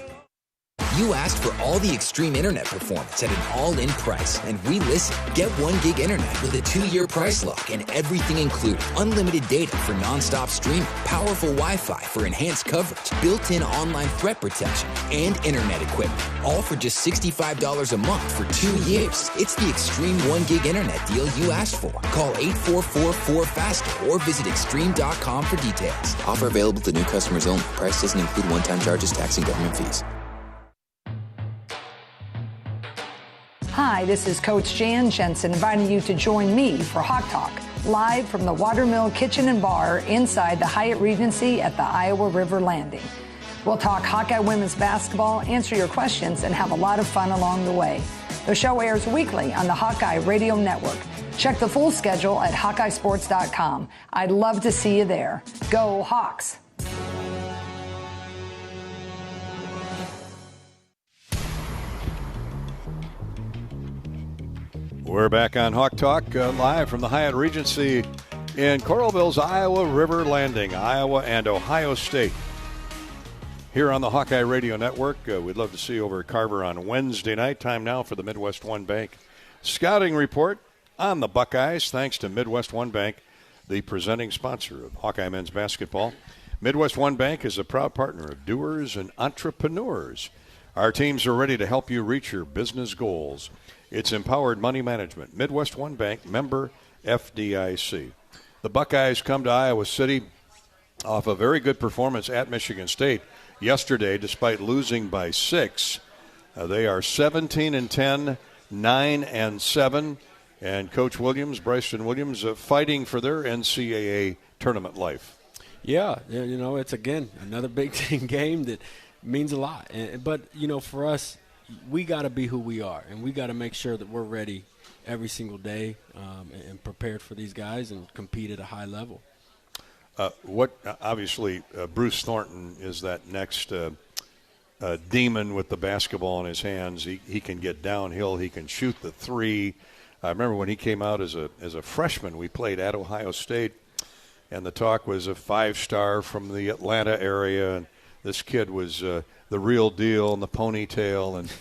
You asked for all the extreme internet performance at an all-in price, and we listened. Get 1 gig internet with a 2-year price lock and everything included. Unlimited data for non-stop streaming, powerful Wi-Fi for enhanced coverage, built-in online threat protection, and internet equipment. All for just $65 a month for 2 years. It's the extreme 1 gig internet deal you asked for. Call 844-4FASTER or visit extreme.com for details. Offer available to new customers only. Price doesn't include one-time charges, tax, and government fees.
Hi, this is Coach Jan Jensen inviting you to join me for Hawk Talk, live from the Watermill Kitchen and Bar inside the Hyatt Regency at the Iowa River Landing. We'll talk Hawkeye women's basketball, answer your questions, and have a lot of fun along the way. The show airs weekly on the Hawkeye Radio Network. Check the full schedule at HawkeyeSports.com. I'd love to see you there. Go Hawks!
We're back on Hawk Talk, live from the Hyatt Regency in Coralville's Iowa River Landing, Iowa and Ohio State. Here on the Hawkeye Radio Network, we'd love to see you over at Carver on Wednesday night. Time now for the Midwest One Bank Scouting Report on the Buckeyes, thanks to Midwest One Bank, the presenting sponsor of Hawkeye men's basketball. Midwest One Bank is a proud partner of doers and entrepreneurs. Our teams are ready to help you reach your business goals. It's empowered money management. Midwest One Bank, member FDIC. The Buckeyes come to Iowa City off a very good performance at Michigan State yesterday, despite losing by 6. They are 17-10, 9-7, and Coach Williams, Bryson Williams, fighting for their NCAA tournament life.
Yeah, you know, it's, again, another Big Ten game that means a lot. But, you know, for us, we got to be who we are, and we got to make sure that we're ready every single day and prepared for these guys and compete at a high level.
Obviously, Bruce Thornton is that next demon with the basketball in his hands. He can get downhill. He can shoot the three. I remember when he came out as a freshman, we played at Ohio State, and the talk was a 5-star from the Atlanta area, and this kid was the real deal in the ponytail, and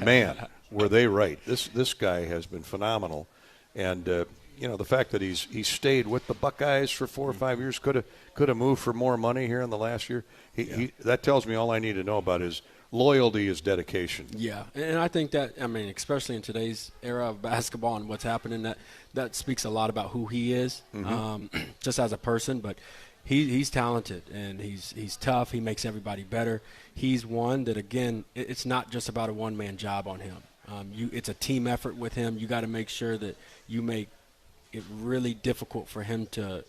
man, were they right. This guy has been phenomenal, and you know, the fact that he's stayed with the Buckeyes for 4 or 5 years, could have moved for more money here in the last year. He that tells me all I need to know about his loyalty, his dedication.
Yeah, and I think that, I mean, especially in today's era of basketball and what's happening, that speaks a lot about who he is, just as a person, but he's talented, and he's tough. He makes everybody better. He's one that, again, it's not just about a one-man job on him. It's a team effort with him. You got to make sure that you make it really difficult for him to,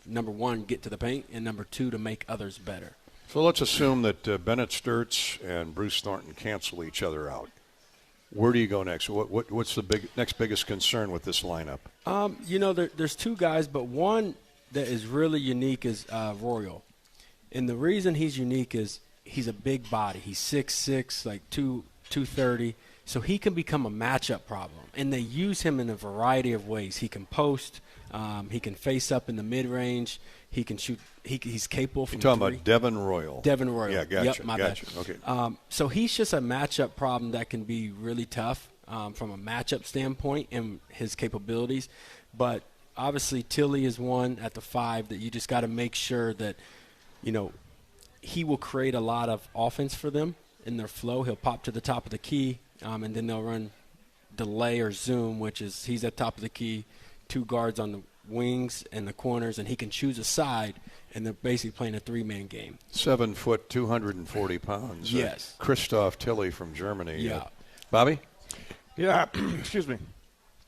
number one, get to the paint, and number two, to make others better.
So let's assume that Bennett Sturtz and Bruce Thornton cancel each other out. Where do you go next? What's the next biggest concern with this lineup?
You know, there's two guys, but one that is really unique is Royal. And the reason he's unique is he's a big body. He's 6'6", like 230. So he can become a matchup problem. And they use him in a variety of ways. He can post. He can face up in the mid-range. He can shoot. He's capable from
You're talking
three.
about Devin Royal.
Devin Royal.
Yeah, gotcha.
Yep, my bad.
Okay.
So he's just a matchup problem that can be really tough from a matchup standpoint and his capabilities. But obviously Tilly is one at the 5 that you just got to make sure that, you know, he will create a lot of offense for them in their flow. He'll pop to the top of the key, and then they'll run delay or zoom, which is he's at top of the key, 2 guards on the wings and the corners, and he can choose a side, and they're basically playing a 3-man game.
7 foot, 240 pounds.
Yes.
Christoph Tilly from Germany.
Yeah.
Bobby?
Yeah, excuse me.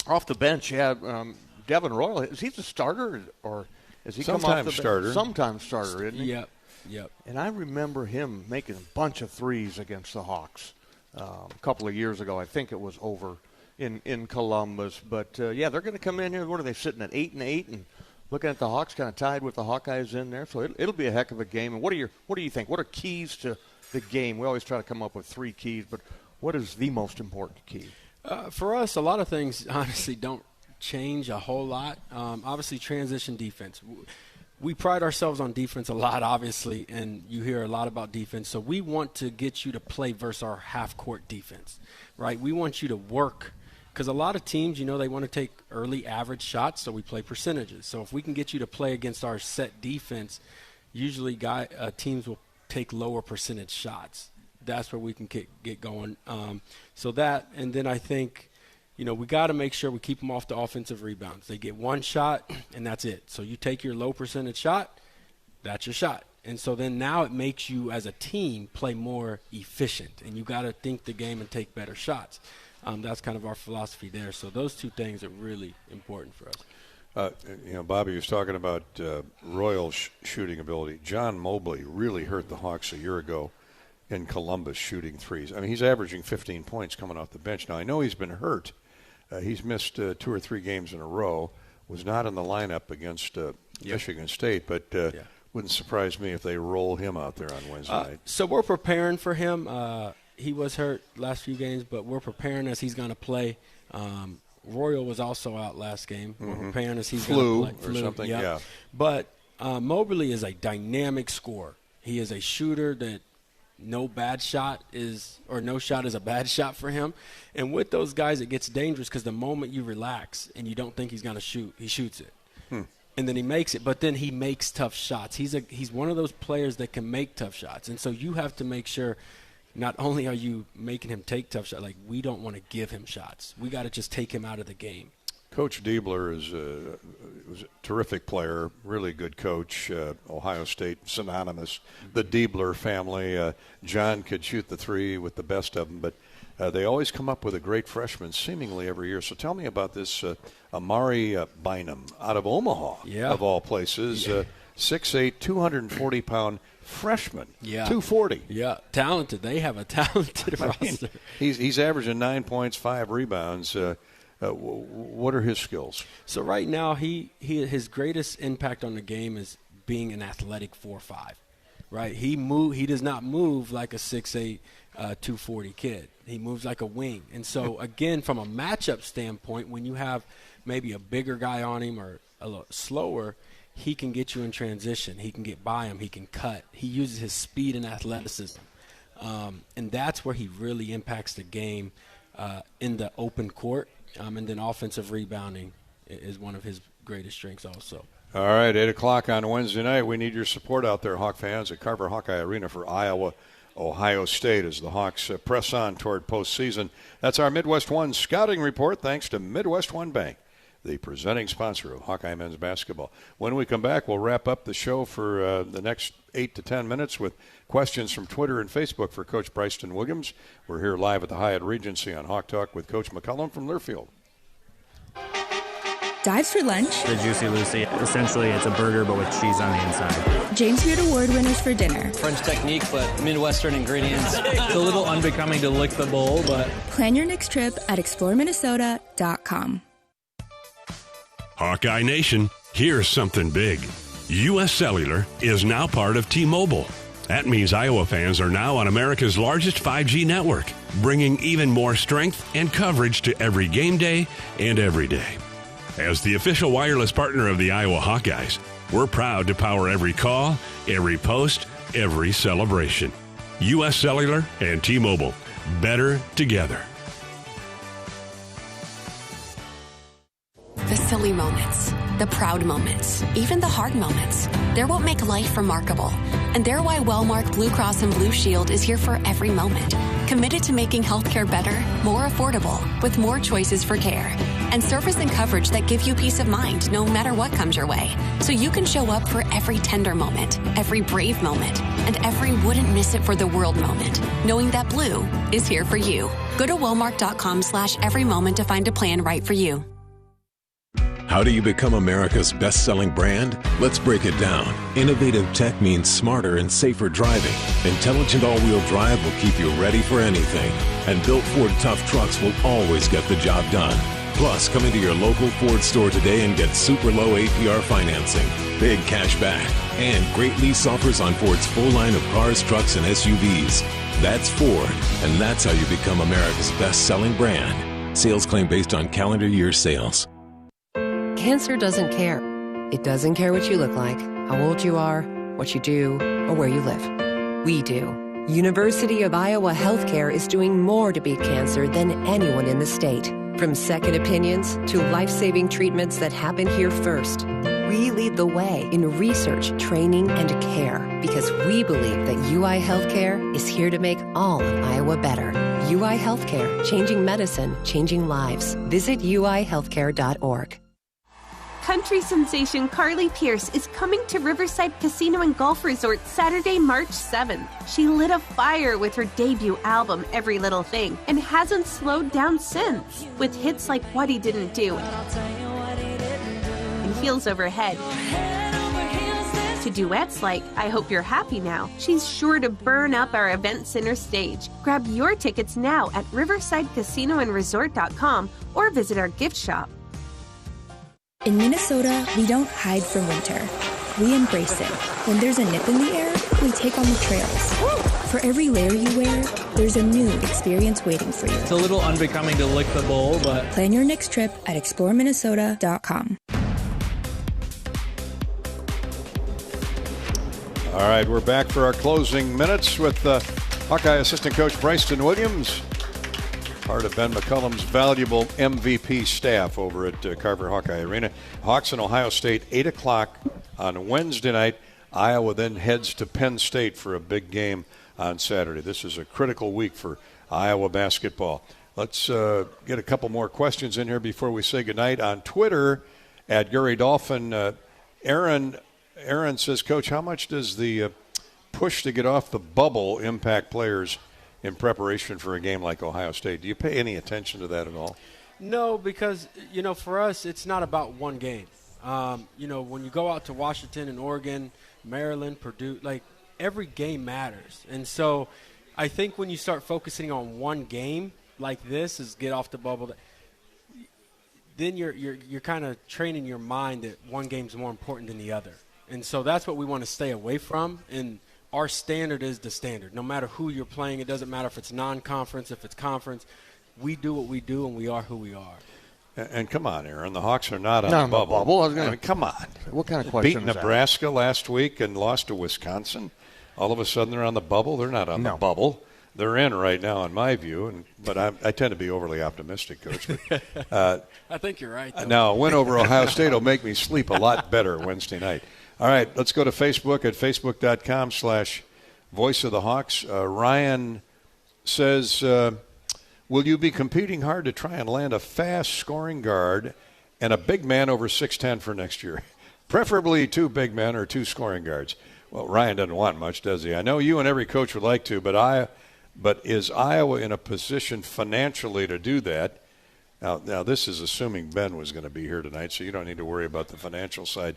Off the bench, Devin Royal. Is he the starter, or is he come off the
starter?
Sometimes starter, isn't he?
Yep.
And I remember him making a bunch of threes against the Hawks a couple of years ago. I think it was over in Columbus. But, they're going to come in here. What are they sitting at, 8-8, and looking at the Hawks, kind of tied with the Hawkeyes in there. So it'll be a heck of a game. And what do you think? What are keys to the game? We always try to come up with 3 keys, but what is the most important key?
For us, a lot of things honestly don't change a whole lot. Obviously, transition defense. We pride ourselves on defense a lot, obviously, and you hear a lot about defense. So we want to get you to play versus our half-court defense, right? We want you to work because a lot of teams, they want to take early average shots, so we play percentages. So if we can get you to play against our set defense, usually teams will take lower percentage shots. That's where we can get going. So that, and then I think, we got to make sure we keep them off the offensive rebounds. They get 1 shot, and that's it. So you take your low percentage shot, that's your shot. And so then now it makes you as a team play more efficient, and you got to think the game and take better shots. That's kind of our philosophy there. So those 2 things are really important for us.
Bobby was talking about Royal shooting ability. John Mobley really hurt the Hawks a year ago in Columbus shooting threes. I mean, he's averaging 15 points coming off the bench. Now, I know he's been hurt. He's missed 2 or 3 games in a row, was not in the lineup against Michigan State, but wouldn't surprise me if they roll him out there on Wednesday night.
So we're preparing for him. He was hurt last few games, but we're preparing as he's going to play. Royal was also out last game. We're preparing as he's going to play.
Flu or something, yeah.
But Mobley is a dynamic scorer. He is a shooter that no shot is a bad shot for him. And with those guys, it gets dangerous because the moment you relax and you don't think he's going to shoot, he shoots it. And then he makes it, but then he makes tough shots. He's one of those players that can make tough shots. And so you have to make sure not only are you making him take tough shots, like we don't want to give him shots. We got to just take him out of the game.
Coach Diebler was a terrific player, really good coach, Ohio State synonymous. The Diebler family, John could shoot the 3 with the best of them, but they always come up with a great freshman seemingly every year. So tell me about this Amari Bynum out of Omaha, of all places, 6'8", 240-pound freshman, 240.
Yeah, talented. They have a talented roster.
He's averaging 9 points, 5 rebounds. What are his skills?
So right now, his greatest impact on the game is being an athletic 4-5. Right? He does not move like a 6'8", 240 kid. He moves like a wing. And so again, from a matchup standpoint, when you have maybe a bigger guy on him or a little slower, he can get you in transition. He can get by him. He can cut. He uses his speed and athleticism. And that's where he really impacts the game in the open court. And then offensive rebounding is one of his greatest strengths also.
All right, 8 o'clock on Wednesday night. We need your support out there, Hawk fans, at Carver Hawkeye Arena for Iowa, Ohio State as the Hawks press on toward postseason. That's our Midwest One scouting report, thanks to Midwest One Bank, the presenting sponsor of Hawkeye men's basketball. When we come back, we'll wrap up the show for the next 8 to 10 minutes with questions from Twitter and Facebook for Coach Bryson Williams. We're here live at the Hyatt Regency on Hawk Talk with Coach McCollum from Learfield.
Dives for lunch.
The Juicy Lucy. Essentially, it's a burger, but with cheese on the inside.
James Beard Award winners for dinner.
French technique, but Midwestern ingredients. It's a little unbecoming to lick the bowl, but...
Plan your next trip at exploreminnesota.com.
Hawkeye Nation, here's something big. U.S. Cellular is now part of T-Mobile. That means Iowa fans are now on America's largest 5G network, bringing even more strength and coverage to every game day and every day. As the official wireless partner of the Iowa Hawkeyes, we're proud to power every call, every post, every celebration. U.S. Cellular and T-Mobile, better together.
The silly moments, the proud moments, even the hard moments. They're what make life remarkable. And they're why Wellmark Blue Cross and Blue Shield is here for every moment. committed to making healthcare better, more affordable, with more choices for care, and service and coverage that give you peace of mind no matter what comes your way, so you can show up for every tender moment, every brave moment, and every wouldn't miss it for the world moment, knowing that Blue is here for you. Go to Walmart.com/everymoment to find a plan right for you.
How do you become America's best-selling brand? Let's break it down. Innovative tech means smarter and safer driving. Intelligent all-wheel drive will keep you ready for anything. And built Ford Tough Trucks will always get the job done. Plus, come into your local Ford store today and get super low APR financing, big cash back, and great lease offers on Ford's full line of cars, trucks, and SUVs. That's Ford, and that's how you become America's best-selling brand. Sales claim based on calendar year sales.
Cancer doesn't care. It doesn't care what you look like, how old you are, what you do, or where you live. We do. University of Iowa Healthcare is doing more to beat cancer than anyone in the state. From second opinions to life-saving treatments that happen here first. We lead the way in research, training, and care because we believe that UI Healthcare is here to make all of Iowa better. UI Healthcare, changing medicine, changing lives. Visit uihealthcare.org.
Country sensation Carly Pierce is coming to Riverside Casino and Golf Resort Saturday, March 7th. She lit a fire with her debut album, Every Little Thing, and hasn't slowed down since, with hits like What He Didn't Do and Heels Overhead. To duets like I Hope You're Happy Now, she's sure to burn up our event center stage. Grab your tickets now at riversidecasinoandresort.com or visit our gift shop.
In Minnesota, we don't hide from winter. We embrace it. When there's a nip in the air, we take on the trails. For every layer you wear, there's a new experience waiting for you.
It's a little unbecoming to lick the bowl, but...
Plan your next trip at exploreminnesota.com.
All right, we're back for our closing minutes with Hawkeye assistant coach Bryson Williams, part of Ben McCollum's valuable MVP staff over at Carver Hawkeye Arena. Hawks and Ohio State, 8 o'clock on Wednesday night. Iowa then heads to Penn State for a big game on Saturday. This is a critical week for Iowa basketball. Let's get a couple more questions in here before we say goodnight. On Twitter, at Gary Dolphin, Aaron says, Coach, how much does the push to get off the bubble impact players in preparation for a game like Ohio State? Do you pay any attention to that at all?
No, because, for us, it's not about one game. When you go out to Washington and Oregon, Maryland, Purdue, every game matters. And so I think when you start focusing on one game like this is get off the bubble, then you're kind of training your mind that one game's more important than the other. And so that's what we want to stay away from. And our standard is the standard. No matter who you're playing, it doesn't matter if it's non-conference, if it's conference. We do what we do, and we are who we are.
And come on, Aaron. The Hawks are not on the bubble.
I mean,
come on.
What kind of question
Beat
is that?
Nebraska last week and lost to Wisconsin. All of a sudden they're on the bubble. They're not on the bubble. They're in right now, in my view. But I tend to be overly optimistic, Coach. But,
I think you're right, though.
Now, a win over Ohio State will make me sleep a lot better Wednesday night. All right, let's go to Facebook at facebook.com/Voice of the Hawks. Ryan says, will you be competing hard to try and land a fast scoring guard and a big man over 6'10" for next year? Preferably 2 big men or 2 scoring guards. Well, Ryan doesn't want much, does he? I know you and every coach would like to, but is Iowa in a position financially to do that? Now this is assuming Ben was going to be here tonight, so you don't need to worry about the financial side.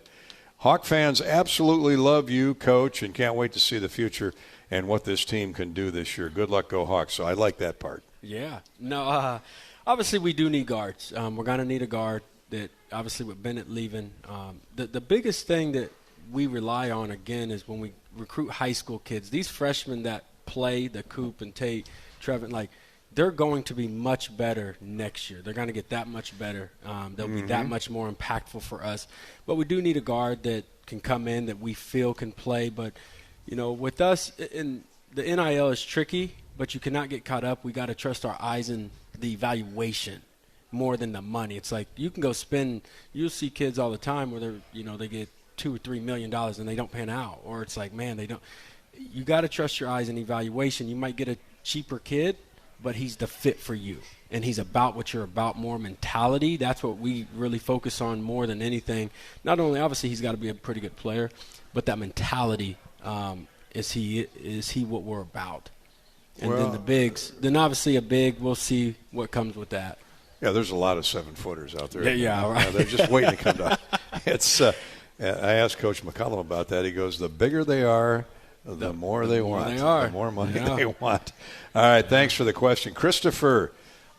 Hawk fans absolutely love you, Coach, and can't wait to see the future and what this team can do this year. Good luck, go Hawks. So I like that part.
Yeah. No, obviously we do need guards. We're going to need a guard that, obviously with Bennett leaving. The biggest thing that we rely on, again, is when we recruit high school kids. These freshmen that play, the Coop and Tate, Trevin, they're going to be much better next year. They're going to get that much better. They'll be that much more impactful for us. But we do need a guard that can come in that we feel can play. But, with us, the NIL is tricky, but you cannot get caught up. We got to trust our eyes in the evaluation more than the money. It's like you can go spend – you'll see kids all the time where they're, they get $2 or $3 million and they don't pan out. Or it's like, man, they don't – you got to trust your eyes in evaluation. You might get a cheaper kid, but he's the fit for you. And he's about what you're about, more mentality. That's what we really focus on more than anything. Not only, obviously, he's got to be a pretty good player, but that mentality, is he what we're about? And then the bigs, then obviously a big, we'll see what comes with that.
Yeah, there's a lot of 7-footers out there.
Yeah, right.
They're just waiting to come down. I asked Coach McCollum about that. He goes, the bigger they are, the more they want. The more money they want. All right, thanks for the question. Christopher,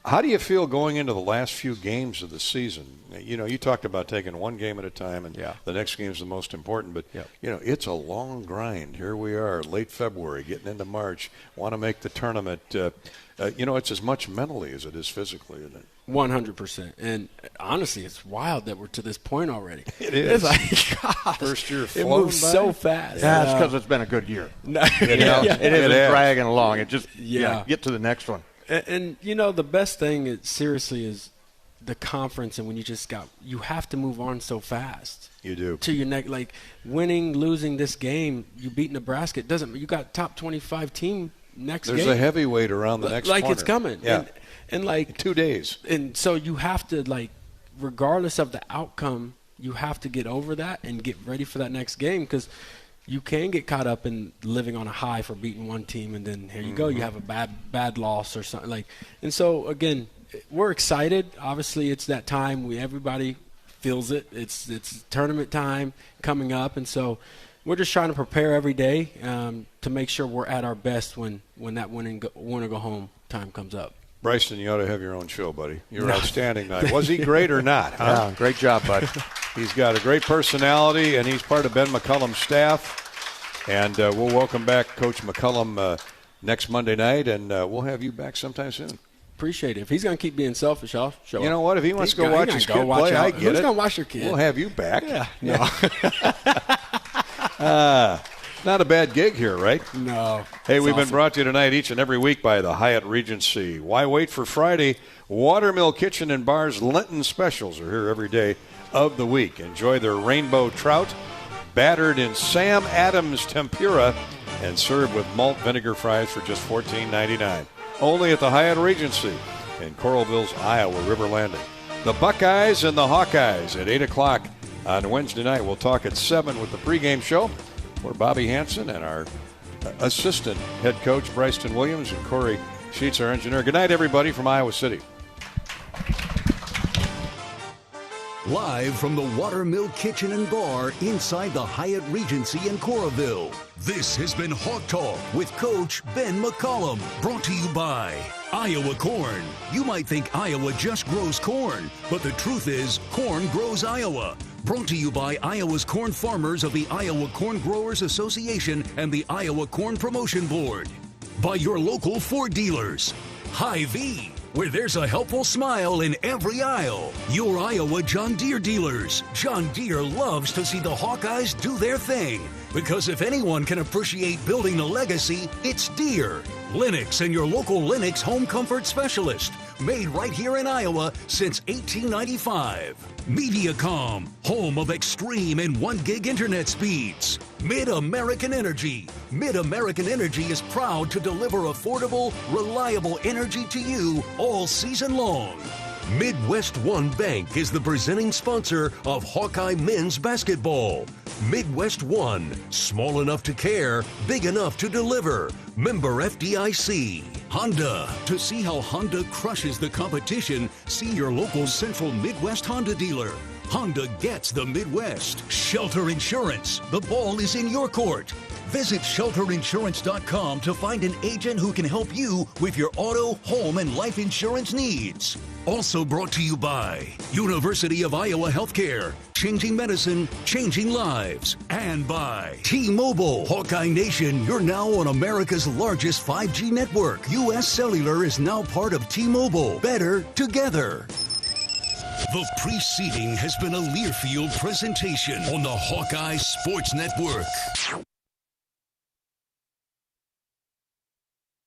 how do you feel going into the last few games of the season? You know, you talked about taking one game at a time, and the next game is the most important. But, you know, it's a long grind. Here we are, late February, getting into March, want to make the tournament. You know, it's as much mentally as it is physically, isn't it?
100%. And honestly, it's wild that we're to this point already.
It is.
It's like, gosh,
first year
it moves so fast.
Yeah, it's because it's been a good year.
It
isn't dragging along. It just get to the next one.
And you know, the best thing is, seriously, is the conference, and when you have to move on so fast.
You do.
To your neck, like winning, losing this game, you beat Nebraska. It doesn't. You got top 25 team next game.
There's a heavyweight around the next
like
corner.
It's coming.
Yeah.
And like
2 days.
And so you have to, like, regardless of the outcome, you have to get over that and get ready for that next game, because you can get caught up in living on a high for beating one team, and then here you go, you have a bad loss or something. Like, and so again, we're excited. Obviously, it's that time. Everybody feels it. It's tournament time coming up, and so we're just trying to prepare every day to make sure we're at our best when that win or go home time comes up.
Bryson, you ought to have your own show, buddy. You're outstanding tonight. Was he great or not? Huh?
Yeah, great job, bud.
He's got a great personality, and he's part of Ben McCollum's staff. And we'll welcome back Coach McCollum next Monday night, and we'll have you back sometime soon.
Appreciate it. If he's going to keep being selfish, I'll show up.
You know what? If he wants to go watch his kid play, I get it.
Who's going to watch your kid?
We'll have you back.
Yeah.
No. Not a bad gig here, right?
No.
Hey, we've been brought to you tonight each and every week by the Hyatt Regency. Why wait for Friday? Watermill Kitchen and Bar's Lenten specials are here every day of the week. Enjoy their rainbow trout, battered in Sam Adams tempura, and served with malt vinegar fries for just $14.99. Only at the Hyatt Regency in Coralville's Iowa River Landing. The Buckeyes and the Hawkeyes at 8 o'clock on Wednesday night. We'll talk at 7 with the pregame show. We're Bobby Hansen and our assistant head coach, Bryson Williams, and Corey Sheets, our engineer. Good night, everybody, from Iowa City.
Live from the Watermill Kitchen and Bar inside the Hyatt Regency in Coralville. This has been Hawk Talk with Coach Ben McCollum. Brought to you by Iowa Corn. You might think Iowa just grows corn, but the truth is corn grows Iowa. Brought to you by Iowa's corn farmers of the Iowa Corn Growers Association and the Iowa Corn Promotion Board. By your local Ford dealers. Hy-Vee, where there's a helpful smile in every aisle. Your Iowa John Deere dealers. John Deere loves to see the Hawkeyes do their thing, because if anyone can appreciate building a legacy, it's Deere. Lennox and your local Lennox home comfort specialist. Made right here in Iowa since 1895. Mediacom, home of extreme and 1 gig internet speeds. Mid-American Energy. Mid-American Energy is proud to deliver affordable, reliable energy to you all season long. Midwest One Bank is the presenting sponsor of Hawkeye men's basketball. Midwest One, small enough to care, big enough to deliver. Member FDIC. Honda. To see how Honda crushes the competition, see your local Central Midwest Honda dealer. Honda gets the Midwest. Shelter Insurance. The ball is in your court. Visit shelterinsurance.com to find an agent who can help you with your auto, home, and life insurance needs. Also brought to you by University of Iowa Healthcare, changing medicine, changing lives. And by T-Mobile. Hawkeye Nation, you're now on America's largest 5G network. U.S. Cellular is now part of T-Mobile. Better together. The preceding has been a Learfield presentation on the Hawkeye Sports Network.